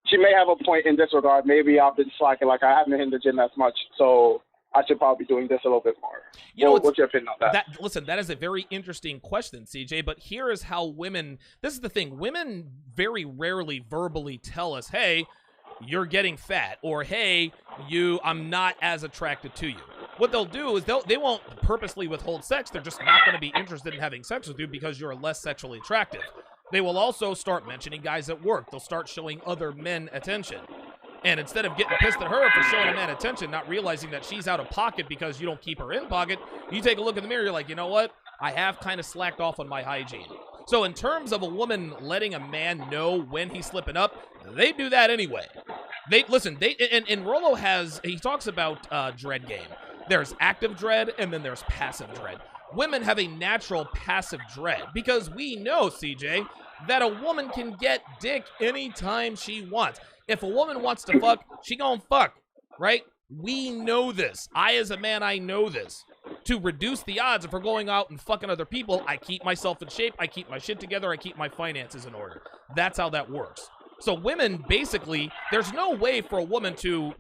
She may have a point in this regard. Maybe I've been slacking. Like, I haven't been in the gym as much, so I should probably be doing this a little bit more. What's your opinion on that? Listen, that is a very interesting question, CJ, but here is how this is the thing. Women very rarely verbally tell us, hey, you're getting fat, or hey, I'm not as attracted to you. What they'll do is they won't purposely withhold sex. They're just not going to be interested in having sex with you because you're less sexually attractive. They will also start mentioning guys at work. They'll start showing other men attention. And instead of getting pissed at her for showing a man attention, not realizing that she's out of pocket because you don't keep her in pocket, you take a look in the mirror, you're like, you know what? I have kind of slacked off on my hygiene. So in terms of a woman letting a man know when he's slipping up, they do that anyway. And Rollo he talks about dread game. There's active dread, and then there's passive dread. Women have a natural passive dread because we know, CJ, that a woman can get dick anytime she wants. If a woman wants to fuck, she gonna fuck, right? We know this. I, as a man, I know this. To reduce the odds of her going out and fucking other people, I keep myself in shape, I keep my shit together, I keep my finances in order. That's how that works. So women, basically, there's no way for a woman to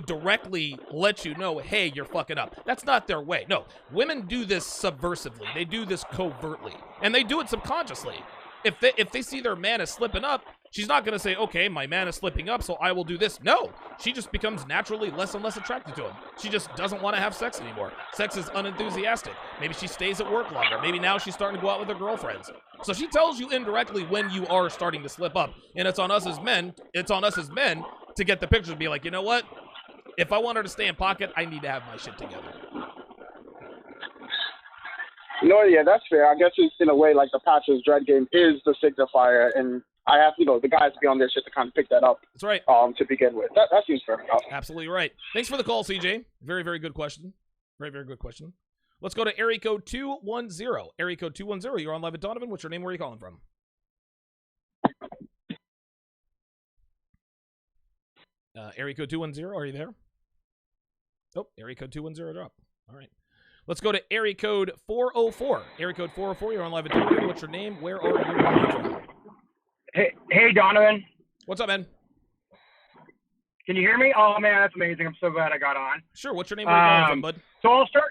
directly let you know, hey, you're fucking up. That's not their way. No, women do this subversively. They do this covertly. And they do it subconsciously. If they see their man is slipping up, she's not going to say, okay, my man is slipping up, so I will do this. No, she just becomes naturally less and less attracted to him. She just doesn't want to have sex anymore. Sex is unenthusiastic. Maybe she stays at work longer. Maybe now she's starting to go out with her girlfriends. So she tells you indirectly when you are starting to slip up. And it's on us as men to get the picture and be like, you know what? If I want her to stay in pocket, I need to have my shit together. No, yeah, that's fair. I guess it's in a way like the Patrick's dread game is the signifier, and I have, the guys be on their shit to kind of pick that up. That's right. To begin with. That seems fair enough. Absolutely right. Thanks for the call, CJ. Very, very good question. Very, very good question. Let's go to area code 210. Area code 210. You're on live at Donovan. What's your name? Where are you calling from? Area code 210. Are you there? Oh, area code 210 drop. All right. Let's go to area code 404. Area code 404. You're on live at Donovan. What's your name? Where are you calling from? Hey, Donovan. What's up, man? Can you hear me? Oh, man, that's amazing. I'm so glad I got on. Sure. What's your name? Where are you calling from, bud? So I'll start.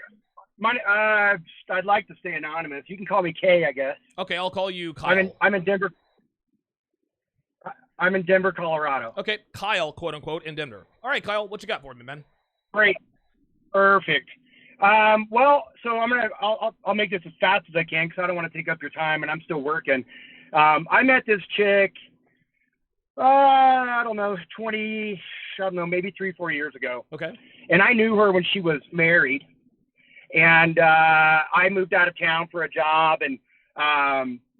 I'd like to stay anonymous. You can call me Kay, I guess. Okay, I'll call you Kyle. I'm in Denver. I'm in Denver, Colorado. Okay, Kyle, quote unquote, in Denver. All right, Kyle, what you got for me, man? Great. Perfect. Well, so I'll make this as fast as I can because I don't want to take up your time, and I'm still working. I met this chick, I don't know, maybe 3-4 years ago. Okay. And I knew her when she was married, and I moved out of town for a job, and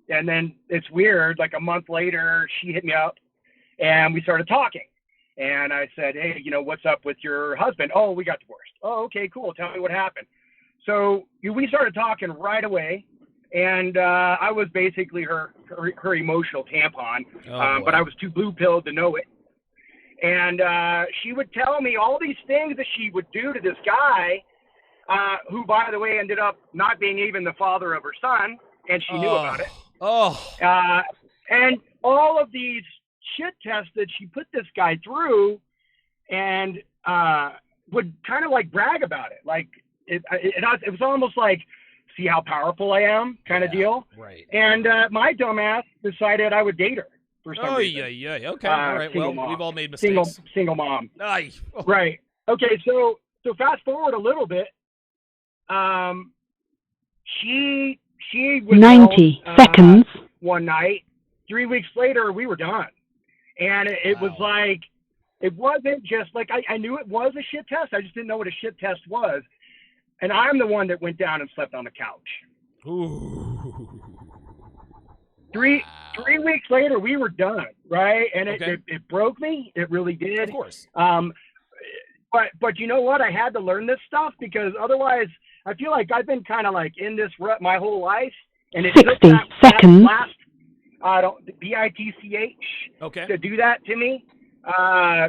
then it's weird. Like a month later, she hit me up, and we started talking. And I said, hey, what's up with your husband? Oh, we got divorced. Oh, okay, cool. Tell me what happened. So we started talking right away, and I was basically her emotional tampon, but I was too blue-pilled to know it. And she would tell me all these things that she would do to this guy, who, by the way, ended up not being even the father of her son, and she knew about it. And all of these shit tests that she put this guy through, and would kind of like brag about it. Like it was almost like, see how powerful I am kind of deal. Right. And my dumbass decided I would date her for some reason. Yeah. Okay. All right. Well, mom. We've all made mistakes. Single mom. Aye. Oh. Right. Okay. So fast forward a little bit. She was 90 seconds. One night. 3 weeks later, we were done. And it was like, it wasn't just like, I knew it was a shit test. I just didn't know what a shit test was. And I'm the one that went down and slept on the couch. Ooh. Three weeks later, we were done, right? And it broke me. It really did. Of course. But you know what? I had to learn this stuff because otherwise, I feel like I've been kind of like in this rut my whole life. And it 60 took seconds. that last BITCH to do that to me.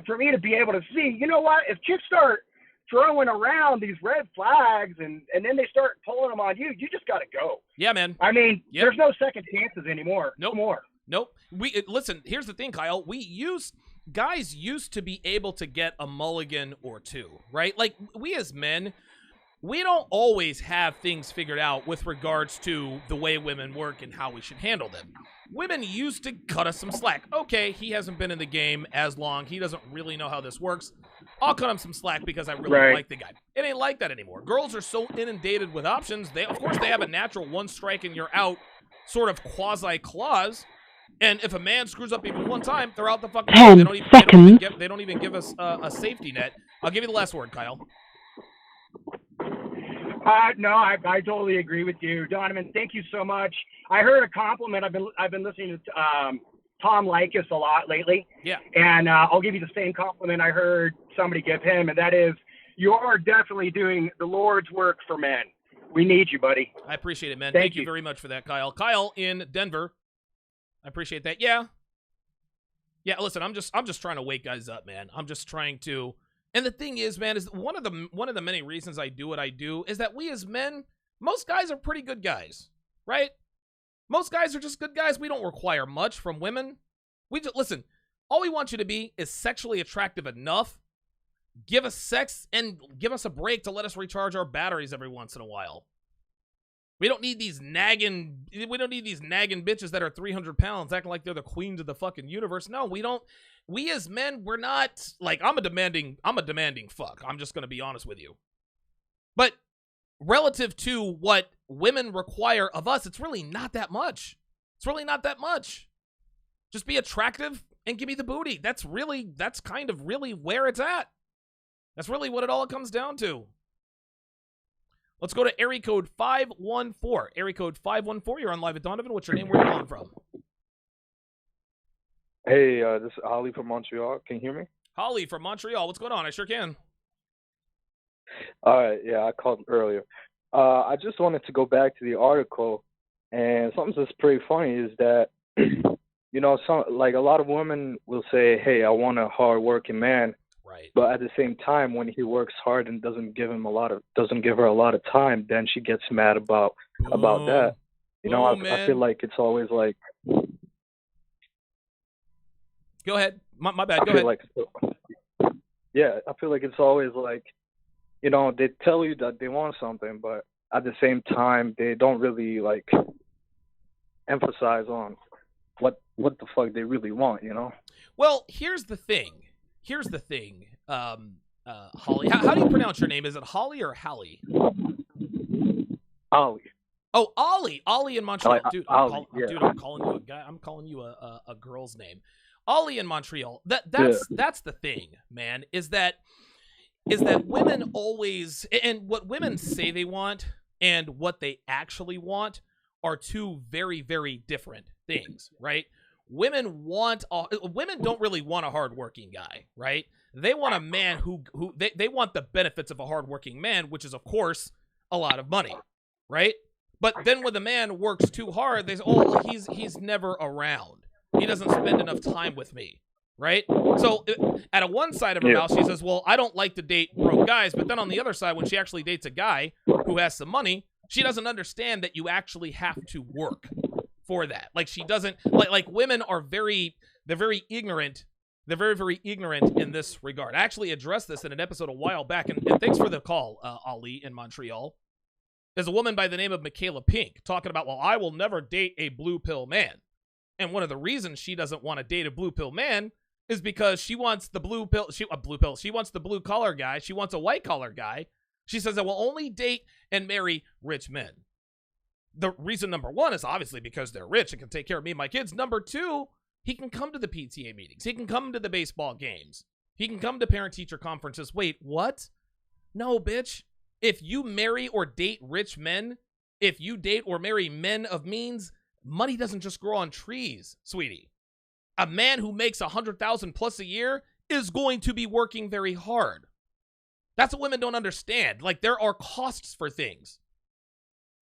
For me to be able to see, you know what? If chicks start throwing around these red flags and then they start pulling them on you, you just got to go. Yeah, man. I mean, there's no second chances anymore. Nope. No more. Nope. Listen, here's the thing, Kyle. Guys used to be able to get a mulligan or two, right? Like, we as men, we don't always have things figured out with regards to the way women work and how we should handle them. Women used to cut us some slack. Okay, he hasn't been in the game as long. He doesn't really know how this works. I'll cut him some slack because I really like the guy. It ain't like that anymore. Girls are so inundated with options. Of course, they have a natural one strike and you're out sort of quasi-clause. And if a man screws up even one time, they're out the fucking 10 seconds. They don't even give us a safety net. I'll give you the last word, Kyle. No, I totally agree with you, Donovan. Thank you so much. I heard a compliment. I've been listening to Tom Likas a lot lately. Yeah. And I'll give you the same compliment I heard somebody give him, and that is, you are definitely doing the Lord's work for men. We need you, buddy. I appreciate it, man. Thank Thank you very much for that, Kyle. Kyle in Denver. I appreciate that. Yeah. Yeah, listen, I'm just trying to wake guys up, man. I'm just trying to. And the thing is, man, is one of the many reasons I do what I do is that we as men, most guys are pretty good guys, right? Most guys are just good guys. We don't require much from women. We just listen, all we want you to be is sexually attractive enough. Give us sex and give us a break to let us recharge our batteries every once in a while. We don't need these nagging bitches that are 300 pounds acting like they're the queens of the fucking universe. No, we don't. We as men, we're not like, I'm a demanding fuck. I'm just going to be honest with you. But relative to what women require of us, it's really not that much. It's really not that much. Just be attractive and give me the booty. That's kind of really where it's at. That's really what it all comes down to. Let's go to area code 514. Area code 514. You're on Live at Donovan. What's your name? Where are you calling from? Hey, this is Ali from Montreal. Can you hear me? Holly from Montreal. What's going on? I sure can. All right. Yeah, I called earlier. I just wanted to go back to the article, and something that's pretty funny is that, you know, a lot of women will say, "Hey, I want a hard-working man." Right. But at the same time, when he works hard and doesn't give her a lot of time, then she gets mad about that. You know, I feel like it's always like. Go ahead. My bad. Go ahead. Yeah, I feel like it's always like, you know, they tell you that they want something, but at the same time, they don't really like emphasize on what the fuck they really want, you know? Well, here's the thing, Holly. How do you pronounce your name? Is it Holly or Hallie? Ollie. Oh, Ollie. Ollie in Montreal. Dude, I'm calling you a guy. I'm calling you a girl's name. Ollie in Montreal. That's the thing, man, is that women always, and what women say they want and what they actually want are two very, very different things, right? Women don't really want a hardworking guy, right? They want a man who they want the benefits of a hardworking man, which is, of course, a lot of money, right? But then when the man works too hard, they say, "Oh, he's never around. He doesn't spend enough time with me," right? So at one side of her mouth, she says, "Well, I don't like to date broke guys." But then on the other side, when she actually dates a guy who has some money, she doesn't understand that you actually have to work for that. Like, she doesn't like women are very ignorant. They're very, very ignorant in this regard. I actually addressed this in an episode a while back, and thanks for the call, Ali in Montreal. There's a woman by the name of Michaela Pink talking about, well, I will never date a blue pill man. And one of the reasons she doesn't want to date a blue pill man is because she wants the blue pill. She wants the blue collar guy. She wants a white collar guy. She says I will only date and marry rich men. The reason number one is obviously because they're rich and can take care of me and my kids. Number two, he can come to the PTA meetings. He can come to the baseball games. He can come to parent-teacher conferences. Wait, what? No, bitch. If you marry or date rich men, if you date or marry men of means, money doesn't just grow on trees, sweetie. A man who makes $100,000 plus a year is going to be working very hard. That's what women don't understand. Like, there are costs for things.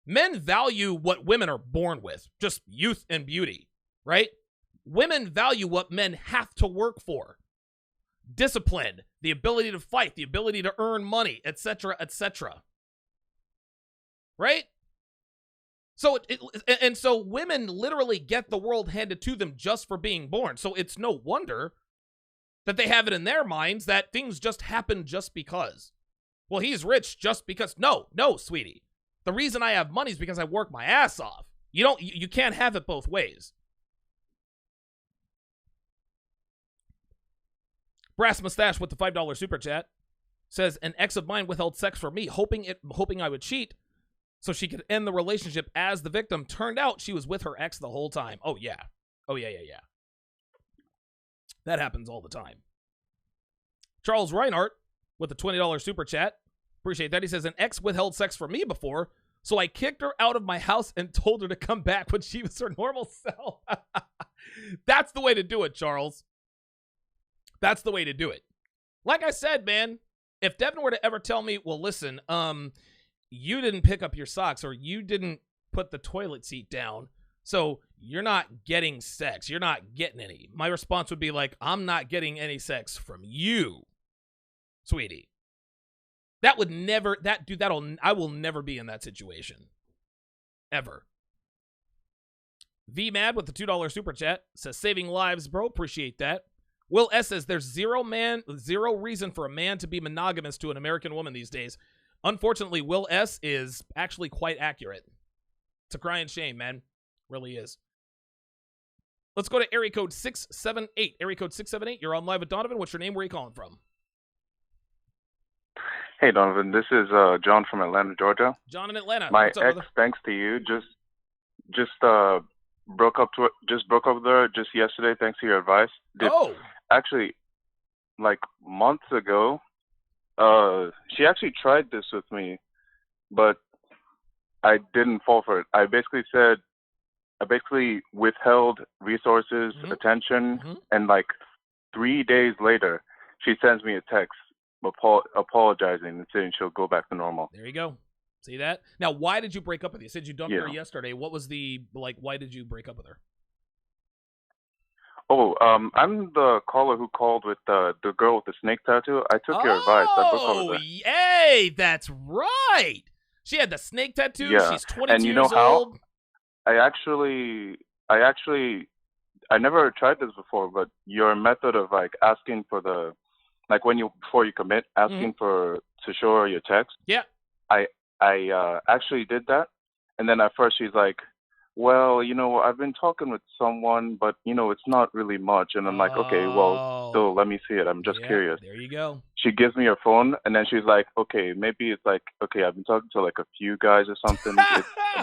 Men value what women are born with, just youth and beauty, right? Women value what men have to work for. Discipline, the ability to fight, the ability to earn money, etc., etc. Right? So so women literally get the world handed to them just for being born. So it's no wonder that they have it in their minds that things just happen just because. Well, he's rich just because. No, sweetie. The reason I have money is because I work my ass off. You can't have it both ways. Brass Mustache with the $5 super chat says, an ex of mine withheld sex from me, hoping I would cheat so she could end the relationship as the victim. Turned out she was with her ex the whole time. Oh, yeah. That happens all the time. Charles Reinhardt with the $20 super chat. Appreciate that. He says, an ex withheld sex from me before, so I kicked her out of my house and told her to come back when she was her normal self. That's the way to do it, Charles. That's the way to do it. Like I said, man, if Devin were to ever tell me, well, listen, you didn't pick up your socks or you didn't put the toilet seat down, so you're not getting sex. You're not getting any. My response would be like, I'm not getting any sex from you, sweetie. That would never, I will never be in that situation. Ever. V Mad with the $2 super chat says, saving lives, bro. Appreciate that. Will S says, there's zero reason for a man to be monogamous to an American woman these days. Unfortunately, Will S is actually quite accurate. It's a crying shame, man. Really is. Let's go to area code 678. Area code 678, you're on live with Donovan. What's your name? Where are you calling from? Hey, Donovan. This is John from Atlanta, Georgia. John in Atlanta. My What's up, ex, brother? thanks to you, just broke up with her just yesterday. Thanks to your advice. Actually, like months ago, she actually tried this with me, but I didn't fall for it. I basically withheld resources, attention, and like 3 days later, she sends me a text apologizing and saying she'll go back to normal. There you go. See that? Now, why did you break up with her? You said you dumped her yesterday. What was why did you break up with her? Oh, I'm the caller who called with the girl with the snake tattoo. I took your advice. I broke up with her. Yay! That's right. She had the snake tattoo. Yeah. She's 22 and you know years how? old. I never tried this before, but your method of like asking for before you commit, asking to show her your text. Yeah. I actually did that, and then at first she's like, well, I've been talking with someone, but it's not really much. And I'm like, okay, well, still let me see it. I'm just curious. There you go. She gives me her phone, and then she's like, okay, maybe it's like, okay, I've been talking to like a few guys or something,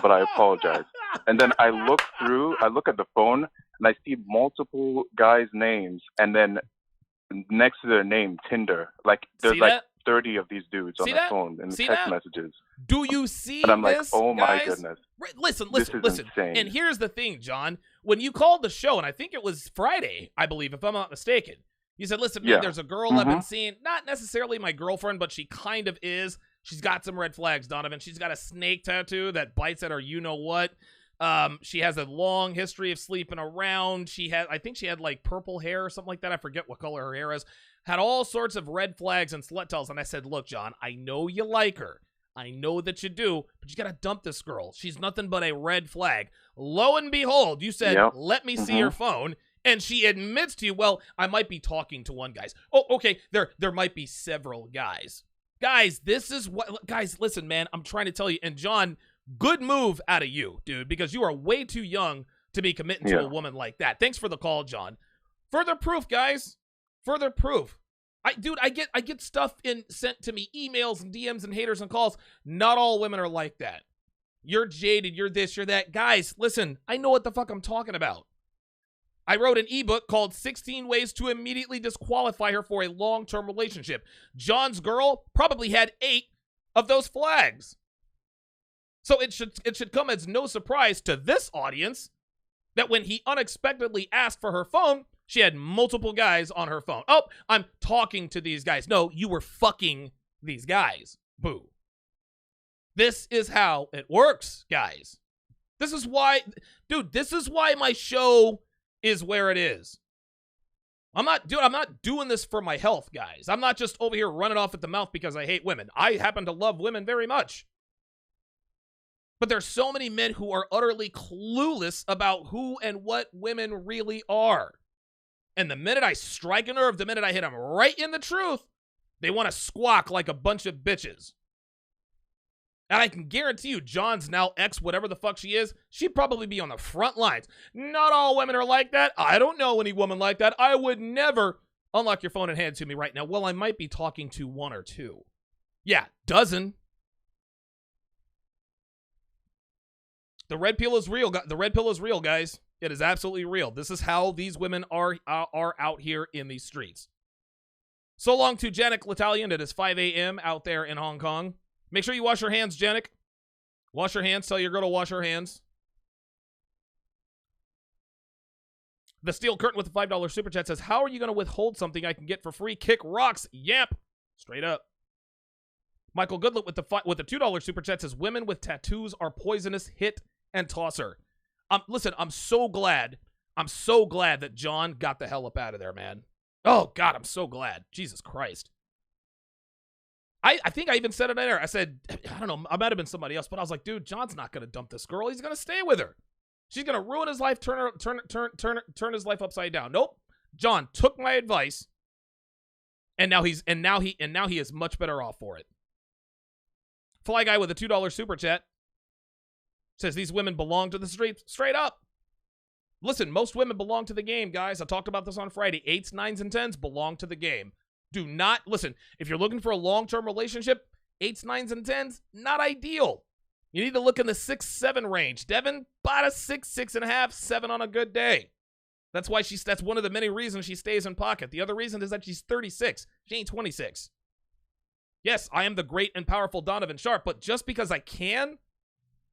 but I apologize. And then I look at the phone, and I see multiple guys' names, and then next to their name, Tinder. Like, there's like 30 of these dudes on the phone in text messages. Do you see and I'm this, like, oh my guys? goodness. Listen. Insane. And here's the thing, John. When you called the show, and I think it was Friday, I believe, if I'm not mistaken, you said, listen, man, there's a girl I've been seeing, not necessarily my girlfriend, but she kind of is. She's got some red flags, Donovan. She's got a snake tattoo that bites at her you-know-what. She has a long history of sleeping around. I think she had like purple hair or something like that. I forget what color her hair is. Had all sorts of red flags and slut tells. And I said, look, John, I know you like her. I know that you do, but you got to dump this girl. She's nothing but a red flag. Lo and behold, you said, let me see your phone. And she admits to you, well, I might be talking to one guy. Oh, okay, there might be several guys. Guys, guys, listen, man, I'm trying to tell you. And John, good move out of you, dude, because you are way too young to be committing to a woman like that. Thanks for the call, John. Further proof, guys. Further proof. I get stuff sent to me, emails and DMs and haters and calls. Not all women are like that. You're jaded, you're this, you're that. Guys, listen, I know what the fuck I'm talking about. I wrote an ebook called 16 Ways to Immediately Disqualify Her for a Long-Term Relationship. John's girl probably had 8 of those flags. So it should come as no surprise to this audience that when he unexpectedly asked for her phone, she had multiple guys on her phone. Oh, I'm talking to these guys. No, you were fucking these guys. Boo. This is how it works, guys. This is why my show is where it is. I'm not doing this for my health, guys. I'm not just over here running off at the mouth because I hate women. I happen to love women very much. But there's so many men who are utterly clueless about who and what women really are. And the minute I strike a nerve, the minute I hit them right in the truth, they want to squawk like a bunch of bitches. And I can guarantee you, John's now ex, whatever the fuck she is, she'd probably be on the front lines. Not all women are like that. I don't know any woman like that. I would never unlock your phone and hand it to me right now. Well, I might be talking to 1 or 2. Yeah, dozen. The red pill is real. The red pill is real, guys. It is absolutely real. This is how these women are out here in these streets. So long to Janik L'Italian. It is 5 a.m. out there in Hong Kong. Make sure you wash your hands, Janik. Wash your hands. Tell your girl to wash her hands. The Steel Curtain with the $5 super chat says, how are you going to withhold something I can get for free? Kick rocks. Yamp. Straight up. Michael Goodlet with the $2 super chat says, women with tattoos are poisonous. Hit and tosser. Listen, I'm so glad that John got the hell up out of there, man. Oh, God, I'm so glad. Jesus Christ. I think I even said it there. I said, I don't know, I might have been somebody else, but I was like, dude, John's not going to dump this girl. He's going to stay with her. She's going to ruin his life, turn his life upside down. Nope. John took my advice, and now he is much better off for it. Fly Guy with a $2 super chat says these women belong to the streets. Straight up. Listen, most women belong to the game, guys. I talked about this on Friday. 8s, 9s, and 10s belong to the game. Do not, listen, if you're looking for a long-term relationship, 8s, 9s, and 10s, not ideal. You need to look in the 6, 7 range. Devin, about a 6, 6.5, 7 on a good day. That's why that's one of the many reasons she stays in pocket. The other reason is that she's 36. She ain't 26. Yes, I am the great and powerful Donovan Sharpe, but just because I can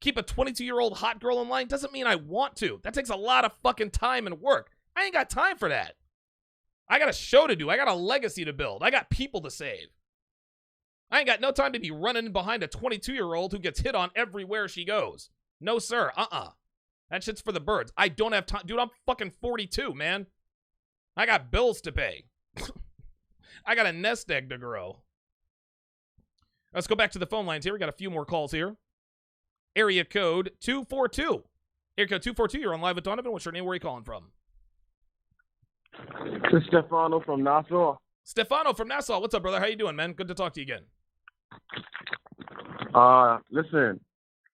keep a 22-year-old hot girl in line doesn't mean I want to. That takes a lot of fucking time and work. I ain't got time for that. I got a show to do. I got a legacy to build. I got people to save. I ain't got no time to be running behind a 22-year-old who gets hit on everywhere she goes. No, sir. That shit's for the birds. I don't have time. Dude, I'm fucking 42, man. I got bills to pay. I got a nest egg to grow. Let's go back to the phone lines here. We got a few more calls here. Area code 242. Area code 242. You're on Live with Donovan. What's your name? Where are you calling from? This is Stefano from Nassau. Stefano from Nassau. What's up, brother? How you doing, man? Good to talk to you again. Listen,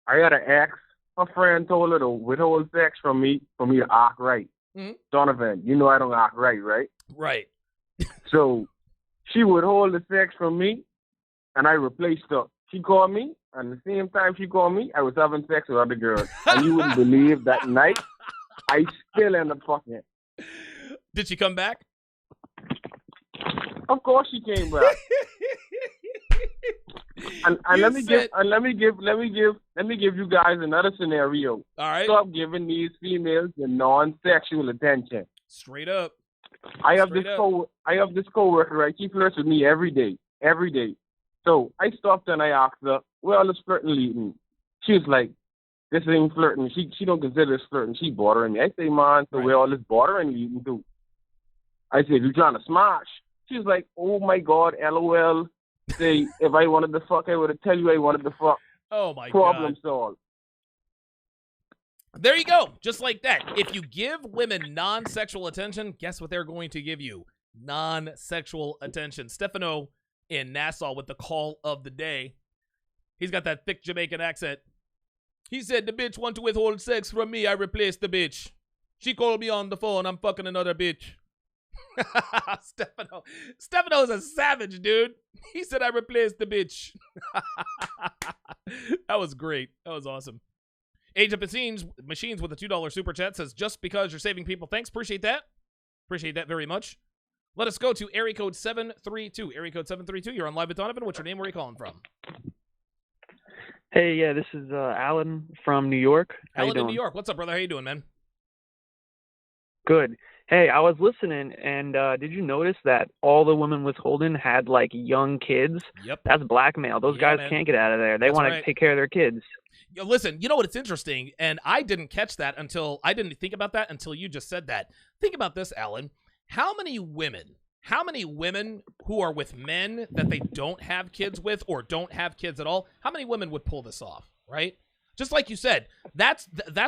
I got an ex. My friend told her to withhold sex from me to act right. Mm-hmm. Donovan, you know I don't act right, right? Right. So she withhold the sex from me, and I replaced her. She called me, and the same time she called me, I was having sex with other girls. And you wouldn't believe that night, I still ended up fucking. Did she come back? Of course she came back. and let me give you guys another scenario. All right. Stop giving these females the non-sexual attention. Straight up. I have this coworker, right? She flirts with me every day. So I stopped and I asked her, well, it's flirting leading. She was like, this ain't flirting. She don't consider this flirting. She bothering me. I say, man, so where all this bothering leading to? I said, you trying to smash? She was like, oh my God, LOL. Say, if I wanted to fuck, I would have tell you I wanted to fuck. Oh my Problem God. solved. There you go. Just like that. If you give women non-sexual attention, guess what they're going to give you? Non-sexual attention. Stefano in Nassau with the call of the day. He's got that thick Jamaican accent. He said, the bitch want to withhold sex from me. I replaced the bitch. She called me on the phone. I'm fucking another bitch. Stefano is a savage, dude. He said I replaced the bitch. That was great. That was awesome. Age of Machines with a $2 super chat says, just because you're saving people. Thanks. Appreciate that. Appreciate that very much. Let us go to area code 732. Area code 732. You're on Live with Donovan. What's your name? Where are you calling from? Hey, yeah, this is Alan from New York. How you Alan in doing? New York. What's up, brother? How you doing, man? Good. Hey, I was listening, and did you notice that all the women withholding had, like, young kids? Yep. That's blackmail. Those guys man. can't get out of there. They That's want right. to take care of their kids. Yo, listen, you know what? It's interesting, and I didn't catch that I didn't think about that until you just said that. Think about this, Alan. How many women who are with men that they don't have kids with or don't have kids at all, how many women would pull this off, right? Just like you said, that's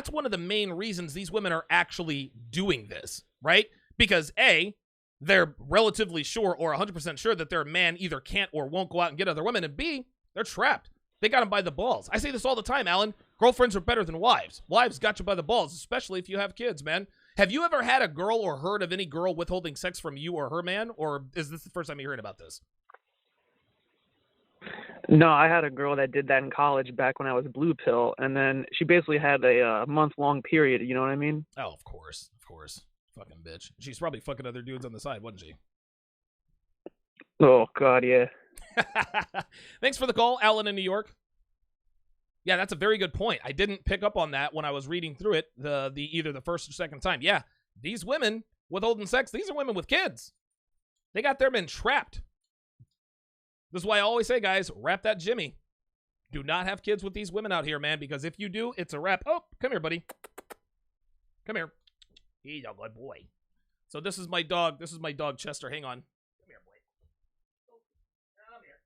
one of the main reasons these women are actually doing this, right? Because A, they're relatively sure or 100% sure that their man either can't or won't go out and get other women, and B, they're trapped. They got them by the balls. I say this all the time, Alan. Girlfriends are better than wives. Wives got you by the balls, especially if you have kids, man. Have you ever had a girl or heard of any girl withholding sex from you or her man, or is this the first time you're hearing about this? No, I had a girl that did that in college back when I was blue pill, and then she basically had a month-long period, you know what I mean? Oh, of course. Fucking bitch. She's probably fucking other dudes on the side, wasn't she? Oh God, yeah. Thanks for the call, Alan in New York. Yeah, that's a very good point. I didn't pick up on that when I was reading through it the either the first or second time. Yeah, these women withholding sex, these are women with kids. They got their men trapped. This is why I always say, guys, wrap that Jimmy. Do not have kids with these women out here, man, because if you do, it's a wrap. Oh, come here, buddy. Come here. He's a good boy. So this is my dog. This is my dog, Chester. Hang on. Come here, boy. Come here.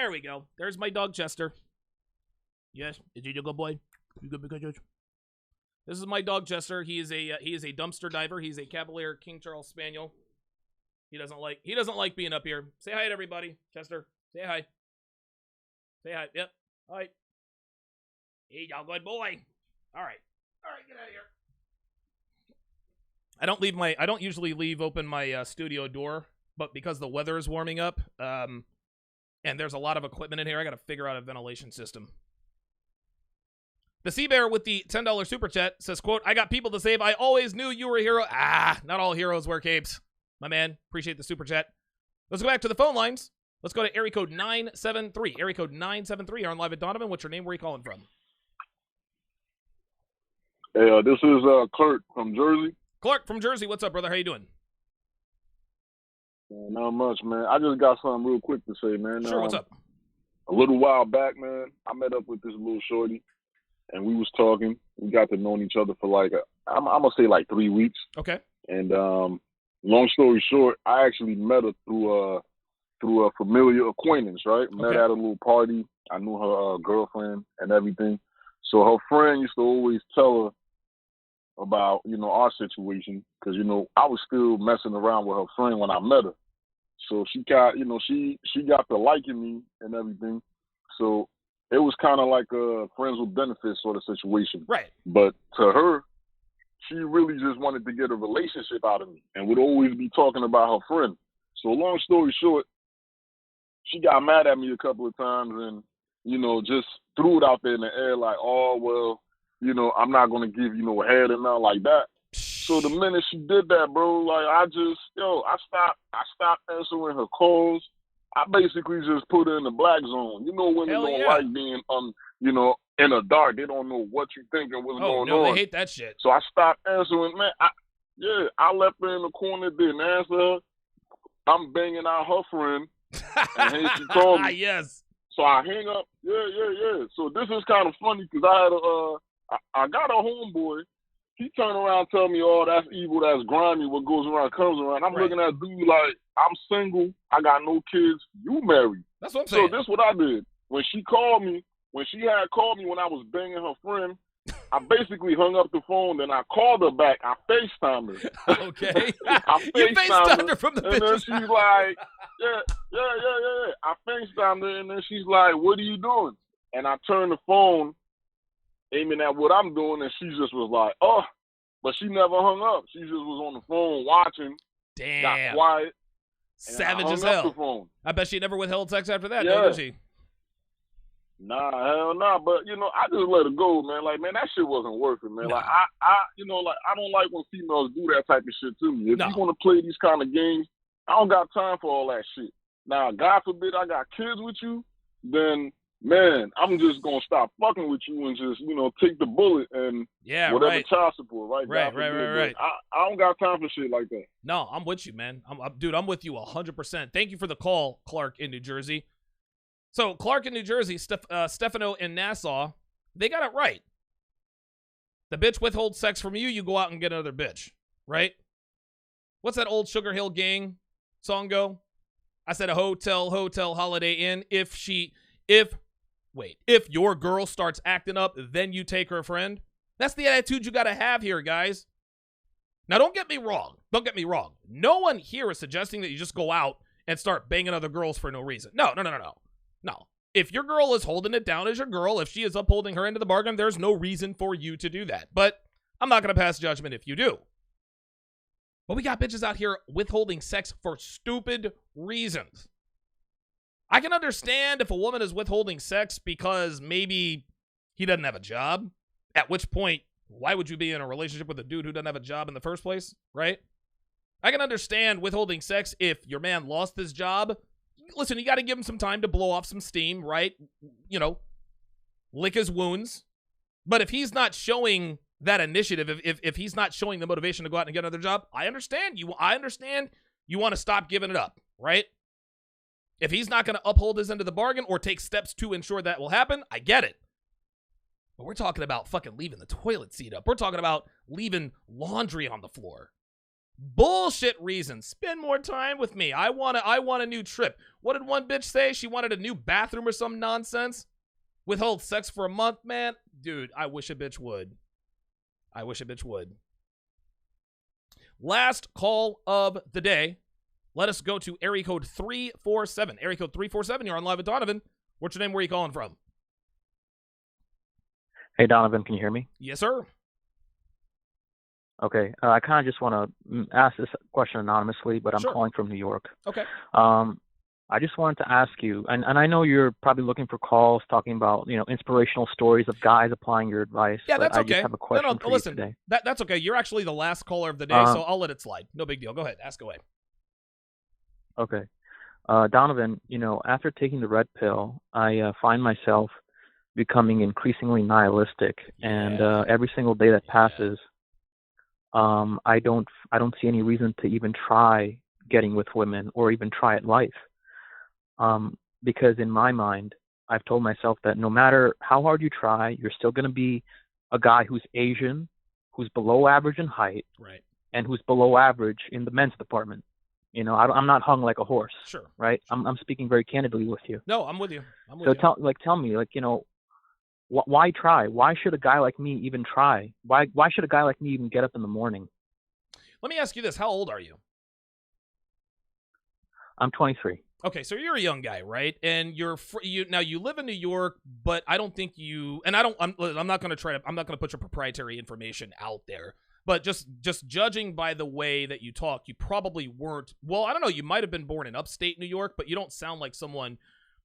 There we go. There's my dog, Chester. Yes, is he a good boy? You good because this is my dog, Chester. He is a dumpster diver. He's a Cavalier King Charles Spaniel. He doesn't like being up here. Say hi to everybody, Chester. Say hi. Say hi. Yep. Hi. He's a good boy. All right. All right, get out of here. I don't usually leave open my studio door, but because the weather is warming up, and there's a lot of equipment in here, I got to figure out a ventilation system. The Sea Bear with the $10 super chat says, quote, I got people to save. I always knew you were a hero. Not all heroes wear capes. My man, appreciate the super chat. Let's go back to the phone lines. Let's go to area code 973. Area code 973. You're on live at Donovan. What's your name? Where are you calling from? Hey, this is Clark from Jersey. Clark from Jersey. What's up, brother? How you doing? Not much, man. I just got something real quick to say, man. Sure, what's up? A little while back, man, I met up with this little shorty, and we was talking. We got to know each other for like, I'm going to say like 3 weeks. Okay. And long story short, I actually met her through a familiar acquaintance, right? Okay. Met at a little party. I knew her girlfriend and everything. So her friend used to always tell her about, our situation, because, I was still messing around with her friend when I met her. So she got, she got to liking me and everything. So it was kind of like a friends with benefits sort of situation. Right. But to her, she really just wanted to get a relationship out of me and would always be talking about her friend. So long story short, she got mad at me a couple of times and, just threw it out there in the air like, oh, well, I'm not going to give you no head and nothing like that. So the minute she did that, bro, like I stopped answering her calls. I basically just put her in the black zone. Women don't like being in the dark. They don't know what you think and what's going on. They hate that shit. So I stopped answering, man. I left her in the corner, didn't answer her. I'm banging out her friend, and here she called me. Yes. So I hang up. Yeah. So this is kind of funny because I got a homeboy. He turned around and tell me, oh, that's evil, that's grimy, what goes around comes around. I'm looking at dude like, I'm single, I got no kids, you married. That's what I'm saying. So this what I did. When she called me, when I was banging her friend, I basically hung up the phone, then I called her back. I FaceTimed her. Okay. You FaceTimed her from the and then she's like, yeah. I FaceTimed her, and then she's like, what are you doing? And I turned the phone, aiming at what I'm doing, and she just was like, oh. But she never hung up. She just was on the phone watching. Damn. Got quiet. Savage as hell. I bet she never withheld sex after that, did she? Nah, hell nah. But I just let it go, man. Like, man, that shit wasn't worth it, man. No. Like, I don't like when females do that type of shit to me. If you want to play these kind of games, I don't got time for all that shit. Now, God forbid I got kids with you, then man, I'm just gonna stop fucking with you and just take the bullet and whatever child support, right? Right. I don't got time for shit like that. No, I'm with you, man. I'm with you 100%. Thank you for the call, Clark in New Jersey. So Clark in New Jersey, Stefano in Nassau, they got it right. The bitch withholds sex from you, you go out and get another bitch, right? What's that old Sugar Hill Gang song go? I said a hotel, Holiday Inn. If your girl starts acting up, then you take her friend. That's the attitude you got to have here, guys. Now, don't get me wrong. No one here is suggesting that you just go out and start banging other girls for no reason. No. If your girl is holding it down as your girl, if she is upholding her end of the bargain, there's no reason for you to do that. But I'm not going to pass judgment if you do. But we got bitches out here withholding sex for stupid reasons. I can understand if a woman is withholding sex because maybe he doesn't have a job, at which point, why would you be in a relationship with a dude who doesn't have a job in the first place, right? I can understand withholding sex if your man lost his job. Listen, you got to give him some time to blow off some steam, right? You know, lick his wounds. But if he's not showing that initiative, if he's not showing the motivation to go out and get another job, I understand you want to stop giving it up, right? If he's not going to uphold his end of the bargain or take steps to ensure that will happen, I get it. But we're talking about fucking leaving the toilet seat up. We're talking about leaving laundry on the floor. Bullshit reasons. Spend more time with me. I want a new trip. What did one bitch say? She wanted a new bathroom or some nonsense. Withhold sex for a month, man. Dude, I wish a bitch would. Last call of the day. Let us go to area code 347. Area code 347, you're on Live with Donovan. What's your name? Where are you calling from? Hey, Donovan, can you hear me? Yes, sir. Okay. I kind of just want to ask this question anonymously, but I'm calling from New York. Okay. I just wanted to ask you, and I know you're probably looking for calls talking about, inspirational stories of guys applying your advice. Yeah, that's okay. I just have a question for listen, you today. That's okay. You're actually the last caller of the day, so I'll let it slide. No big deal. Go ahead. Ask away. Okay. Donovan, after taking the red pill, I find myself becoming increasingly nihilistic, and every single day that passes, I don't see any reason to even try getting with women or even try at life. Because in my mind, I've told myself that no matter how hard you try, you're still going to be a guy who's Asian, who's below average in height, right, and who's below average in the men's department. I'm not hung like a horse. Sure. Right. I'm speaking very candidly with you. No, I'm with you. Tell me, why try? Why should a guy like me even try? Why should a guy like me even get up in the morning? Let me ask you this. How old are you? I'm 23. Okay, so you're a young guy, right? And you live in New York, but I don't think you, and I'm not going to put your proprietary information out there. But just judging by the way that you talk, you probably weren't. Well, I don't know. You might have been born in upstate New York, but you don't sound like someone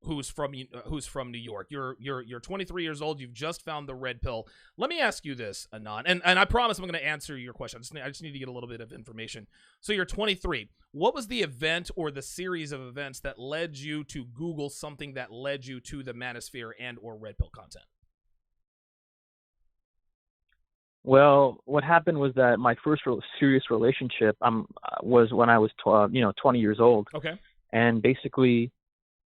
who's from New York. You're 23 years old. You've just found the red pill. Let me ask you this, Anon, and I promise I'm going to answer your question. I just need to get a little bit of information. So you're 23. What was the event or the series of events that led you to Google something that led you to the manosphere and or red pill content? Well, what happened was that my first serious relationship was when I was 20 years old. Okay. And basically,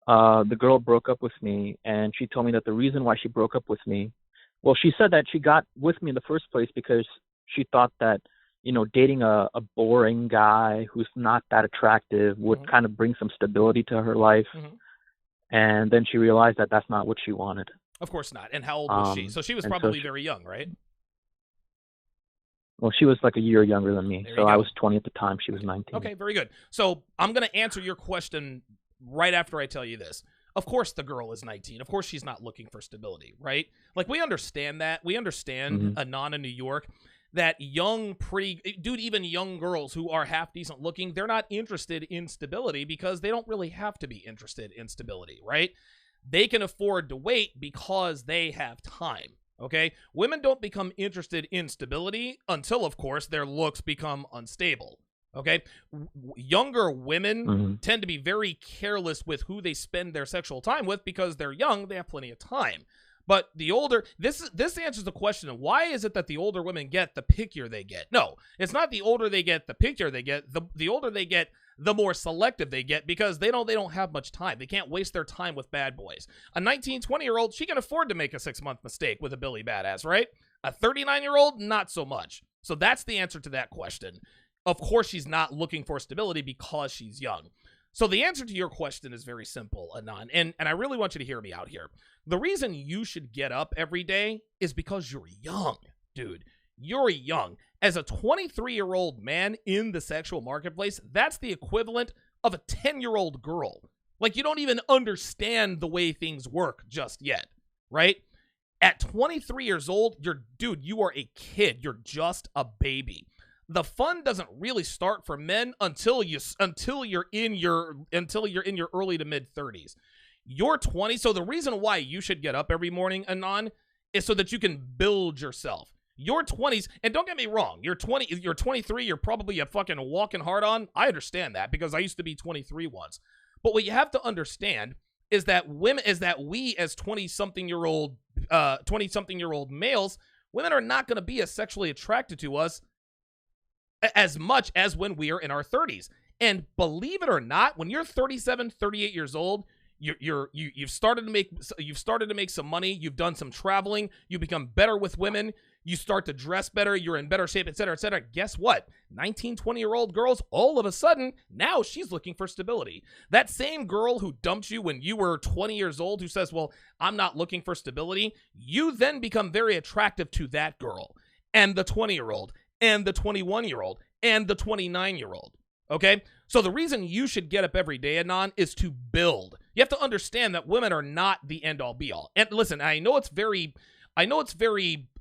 the girl broke up with me, and she told me that the reason why she broke up with me, well, she said that she got with me in the first place because she thought that, dating a boring guy who's not that attractive would kind of bring some stability to her life. Mm-hmm. And then she realized that that's not what she wanted. Of course not. And how old was she? So she was probably very young, right? Well, she was like a year younger than me. So I was 20 at the time. She was 19. Okay, very good. So I'm going to answer your question right after I tell you this. Of course the girl is 19. Of course she's not looking for stability, right? Like, we understand that. We understand, Anon in New York, that even young girls who are half decent looking, they're not interested in stability because they don't really have to be interested in stability, right? They can afford to wait because they have time. Okay, women don't become interested in stability until, of course, their looks become unstable. Okay, younger women tend to be very careless with who they spend their sexual time with because they're young, they have plenty of time. But the older, this answers the question of why is it that the older women get, the pickier they get? No, it's not the older they get, the pickier they get. The older they get, the more selective they get because they don't have much time. They can't waste their time with bad boys. A 19, 20-year-old, she can afford to make a 6-month mistake with a Billy Badass, right? A 39-year-old, not so much. So that's the answer to that question. Of course, she's not looking for stability because she's young. So the answer to your question is very simple, Anon, and I really want you to hear me out here. The reason you should get up every day is because you're young, dude. You're young. As a 23-year-old man in the sexual marketplace, that's the equivalent of a 10-year-old girl. Like, you don't even understand the way things work just yet, right? At 23 years old, you are a kid. You're just a baby. The fun doesn't really start for men until you're in your early to mid 30s. You're 20, so the reason why you should get up every morning, Anon, is so that you can build yourself. your 20s, and don't get me wrong, you're 23, you're probably a fucking walking hard on. I understand that because I used to be 23 once. But what you have to understand is that we as 20-something-year-old males, women are not going to be as sexually attracted to us as much as when we are in our 30s. And believe it or not, when you're 37, 38 years old, you've started to make some money, you've done some traveling, you become better with women, you start to dress better, you're in better shape, etc., etc. Guess what? 19, 20-year-old girls, all of a sudden, now she's looking for stability. That same girl who dumped you when you were 20 years old, who says, well, I'm not looking for stability, you then become very attractive to that girl, and the 20-year-old, and the 21-year-old, and the 29-year-old. Okay? So the reason you should get up every day, Anon, is to build. You have to understand that women are not the end-all, be-all. And listen, I know it's very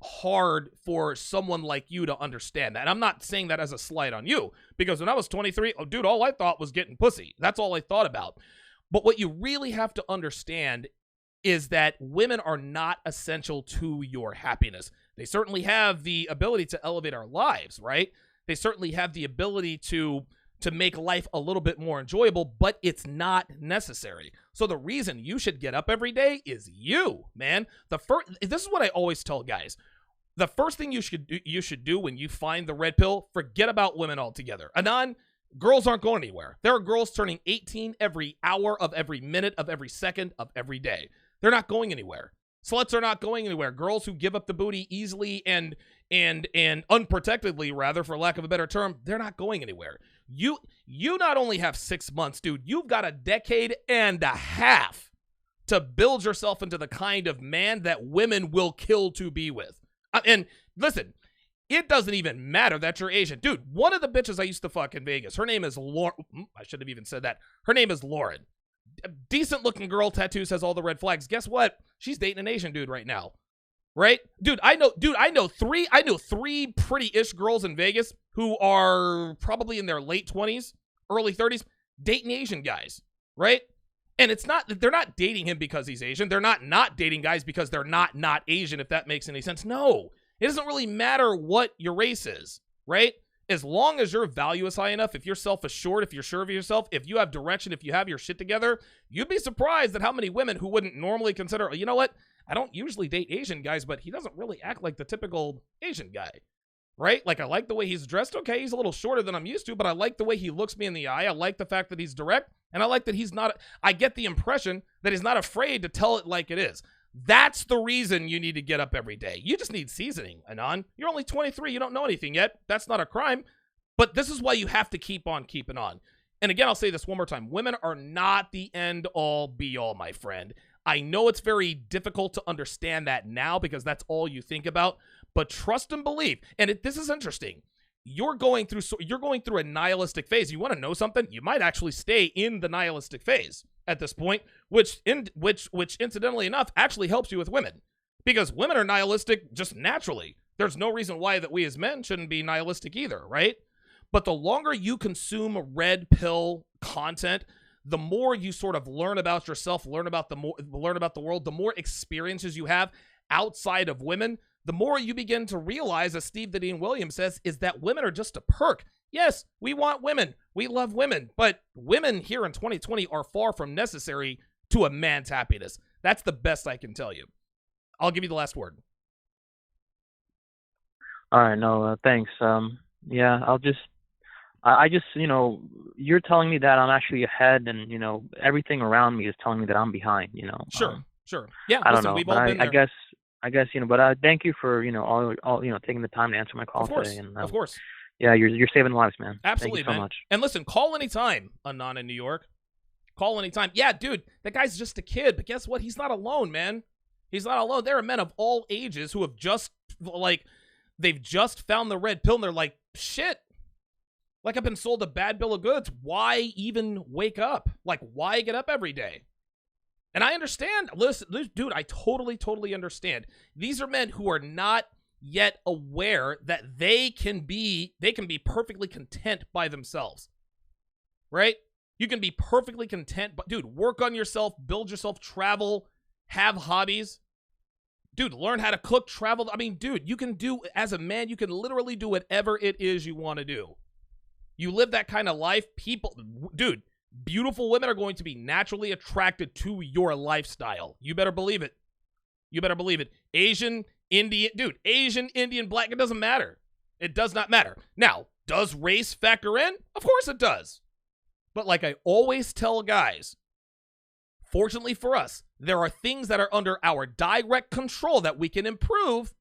hard for someone like you to understand that. And I'm not saying that as a slight on you, because when I was 23, oh, dude, all I thought was getting pussy. That's all I thought about. But what you really have to understand is that women are not essential to your happiness. They certainly have the ability to elevate our lives, right? They certainly have the ability to make life a little bit more enjoyable, but it's not necessary. So the reason you should get up every day is you, man. This is what I always tell guys. The first thing you should do when you find the red pill, forget about women altogether. Anon, girls aren't going anywhere. There are girls turning 18 every hour of every minute of every second of every day. They're not going anywhere. Sluts are not going anywhere. Girls who give up the booty easily and unprotectedly, rather, for lack of a better term, they're not going anywhere. You not only have 6 months, dude, you've got a decade and a half to build yourself into the kind of man that women will kill to be with. And listen, it doesn't even matter that you're Asian. Dude, one of the bitches I used to fuck in Vegas, her name is Lauren. I should have even said that. Her name is Lauren. Decent looking girl, tattoos, has all the red flags. Guess what? She's dating an Asian dude right now. Right? I know three pretty-ish girls in Vegas who are probably in their late 20s, early 30s, dating Asian guys, right? And they're not dating him because he's Asian. They're not dating guys because they're not Asian, if that makes any sense. No, it doesn't really matter what your race is, right? As long as your value is high enough, if you're self-assured, if you're sure of yourself, if you have direction, if you have your shit together, you'd be surprised at how many women who wouldn't normally consider, you know what? I don't usually date Asian guys, but he doesn't really act like the typical Asian guy, right? Like, I like the way he's dressed. Okay, he's a little shorter than I'm used to, but I like the way he looks me in the eye. I like the fact that he's direct, and I like that he's not, I get the impression that he's not afraid to tell it like it is. That's the reason you need to get up every day. You just need seasoning, Anon. You're only 23. You don't know anything yet. That's not a crime. But this is why you have to keep on keeping on. And again, I'll say this one more time. Women are not the end-all, be-all, my friend. I know it's very difficult to understand that now because that's all you think about, but trust and believe. And this is interesting. You're going through a nihilistic phase. You want to know something? You might actually stay in the nihilistic phase at this point, which incidentally enough actually helps you with women, because women are nihilistic just naturally. There's no reason why that we as men shouldn't be nihilistic either, right? But the longer you consume red pill content, the more you sort of learn about yourself, learn about the world, the more experiences you have outside of women, the more you begin to realize, as Steve the Dean Williams says, is that women are just a perk. Yes, we want women. We love women. But women here in 2020 are far from necessary to a man's happiness. That's the best I can tell you. I'll give you the last word. All right, no, thanks. Yeah, I just, you're telling me that I'm actually ahead, and, everything around me is telling me that I'm behind, Sure. Yeah, I don't listen, know, we've but all been I there. guess, but thank you for, all taking the time to answer my call today. And, of course. Yeah, you're saving lives, man. Absolutely, thank you so man. much. And listen, call anytime, Anon in New York. Call anytime. Yeah, dude, that guy's just a kid, but guess what? He's not alone, man. He's not alone. There are men of all ages who have they've just found the red pill, and they're like, shit. Like, I've been sold a bad bill of goods. Why even wake up? Like, why get up every day? And I understand. Listen, dude, I totally understand. These are men who are not yet aware that they can be perfectly content by themselves. Right? You can be perfectly content, but dude, work on yourself, build yourself, travel, have hobbies. Dude, learn how to cook, travel. I mean, dude, you can do, as a man, you can literally do whatever it is you want to do. You live that kind of life, people, dude, beautiful women are going to be naturally attracted to your lifestyle. You better believe it. You better believe it. Asian, Indian, dude, Asian, Indian, black, it doesn't matter. It does not matter. Now, does race factor in? Of course it does. But like I always tell guys, fortunately for us, there are things that are under our direct control that we can improve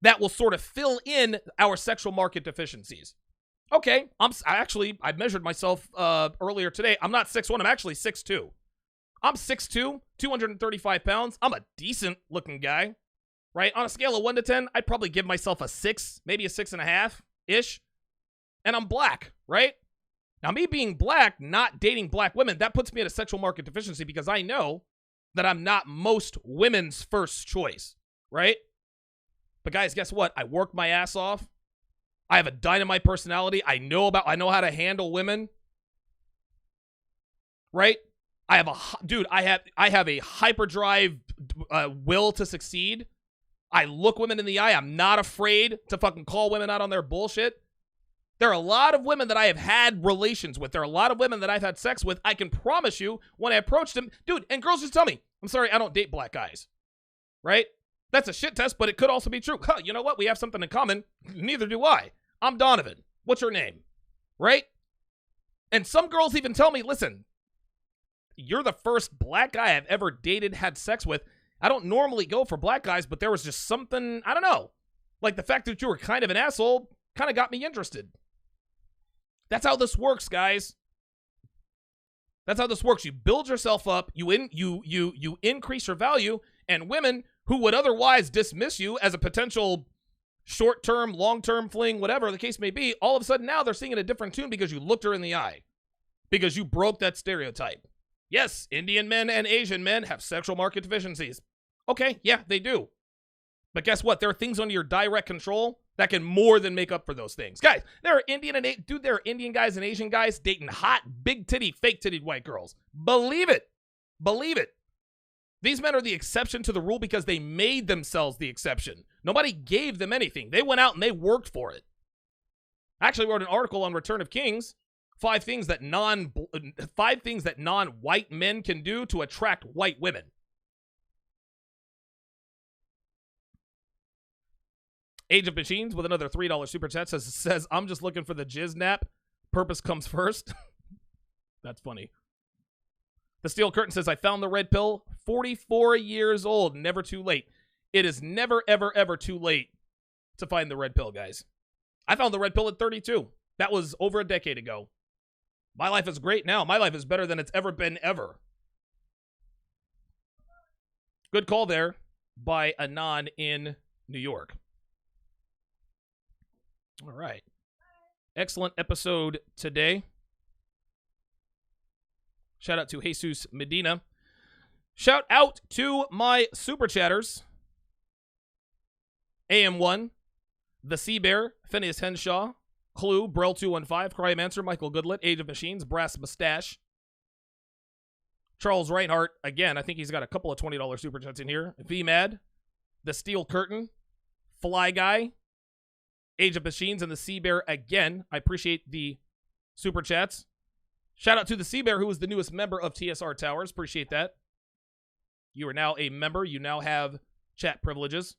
that will sort of fill in our sexual market deficiencies. Okay, I measured myself earlier today. I'm not 6'1", I'm actually 6'2". I'm 6'2", 235 pounds. I'm a decent looking guy, right? On a scale of 1 to 10, I'd probably give myself a 6, maybe a 6.5-ish. And I'm black, right? Now, me being black, not dating black women, that puts me at a sexual market deficiency because I know that I'm not most women's first choice, right? But guys, guess what? I work my ass off. I have a dynamite personality. I know how to handle women, right? I have a hyperdrive will to succeed. I look women in the eye. I'm not afraid to fucking call women out on their bullshit. There are a lot of women that I have had relations with. There are a lot of women that I've had sex with. I can promise you, when I approached them, dude, and girls just tell me, I'm sorry, I don't date black guys, right? That's a shit test, but it could also be true. Huh, you know what? We have something in common. Neither do I. I'm Donovan. What's your name? Right? And some girls even tell me, listen, you're the first black guy I've ever dated, had sex with. I don't normally go for black guys, but there was just something, I don't know. Like the fact that you were kind of an asshole kind of got me interested. That's how this works, guys. That's how this works. You build yourself up, you increase your value, and women who would otherwise dismiss you as a potential short-term, long-term fling, whatever the case may be, all of a sudden now they're singing a different tune because you looked her in the eye. Because you broke that stereotype. Yes, Indian men and Asian men have sexual market deficiencies. Okay, yeah, they do. But guess what? There are things under your direct control that can more than make up for those things. Guys, there are Indian guys and Asian guys dating hot, big-titty, fake-titted white girls. Believe it. Believe it. These men are the exception to the rule because they made themselves the exception. Nobody gave them anything. They went out and they worked for it. I actually wrote an article on Return of Kings, 5 things that non-white men can do to attract white women. Age of Machines with another $3 super chat says, I'm just looking for the jizz nap. Purpose comes first. That's funny. The Steel Curtain says, I found the red pill, 44 years old, never too late. It is never, ever, ever too late to find the red pill, guys. I found the red pill at 32. That was over a decade ago. My life is great now. My life is better than it's ever been, ever. Good call there by Anon in New York. All right. Excellent episode today. Shout out to Jesus Medina. Shout out to my super chatters. AM1, The Sea Bear, Phineas Henshaw, Clue, Brel215, Crime Answer, Michael Goodlet, Age of Machines, Brass Mustache, Charles Reinhardt, again, I think he's got a couple of $20 super chats in here. VMAD, The Steel Curtain, Fly Guy, Age of Machines, and The Sea Bear again. I appreciate the super chats. Shout out to The Sea Bear, who is the newest member of TSR Towers. Appreciate that. You are now a member. You now have chat privileges.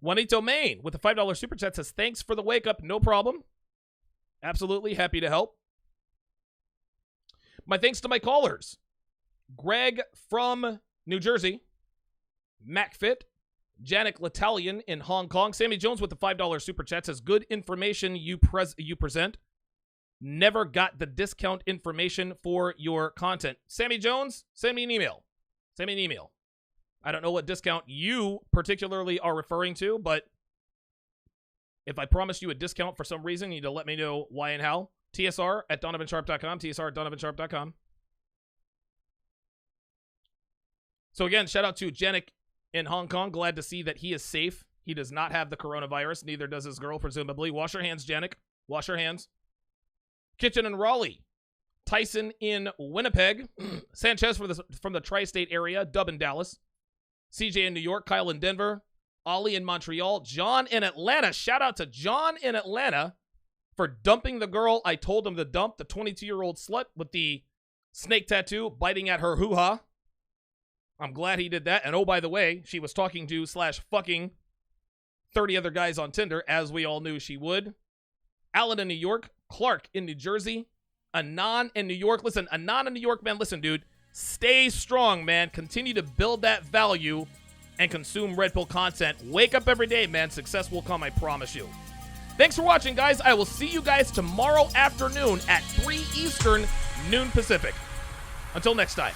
Juanito Main with the $5 super chat says, thanks for the wake up. No problem. Absolutely happy to help. My thanks to my callers. Greg from New Jersey. MacFit. Janik L'Italian in Hong Kong. Sammy Jones with the $5 super chat says, good information you present. Never got the discount information for your content. Sammy Jones, send me an email. Send me an email. I don't know what discount you particularly are referring to, but if I promised you a discount for some reason, you need to let me know why and how. TSR at DonovanSharpe.com. TSR at DonovanSharpe.com. So again, shout out to Janik in Hong Kong. Glad to see that he is safe. He does not have the coronavirus. Neither does his girl, presumably. Wash your hands, Janik. Wash your hands. Kitchen in Raleigh. Tyson in Winnipeg. Sanchez from the tri-state area. Dub in Dallas. CJ in New York. Kyle in Denver. Ollie in Montreal. John in Atlanta. Shout out to John in Atlanta for dumping the girl I told him to dump, the 22-year-old slut with the snake tattoo, biting at her hoo-ha. I'm glad he did that. And oh, by the way, she was talking to / fucking 30 other guys on Tinder, as we all knew she would. Alan in New York. Clark in New Jersey. Anon in New York. Listen, Anon in New York, man, listen, dude. Stay strong, man. Continue to build that value and consume Red Pill content. Wake up every day, man. Success will come, I promise you. Thanks for watching, guys. I will see you guys tomorrow afternoon at 3 Eastern, noon Pacific. Until next time.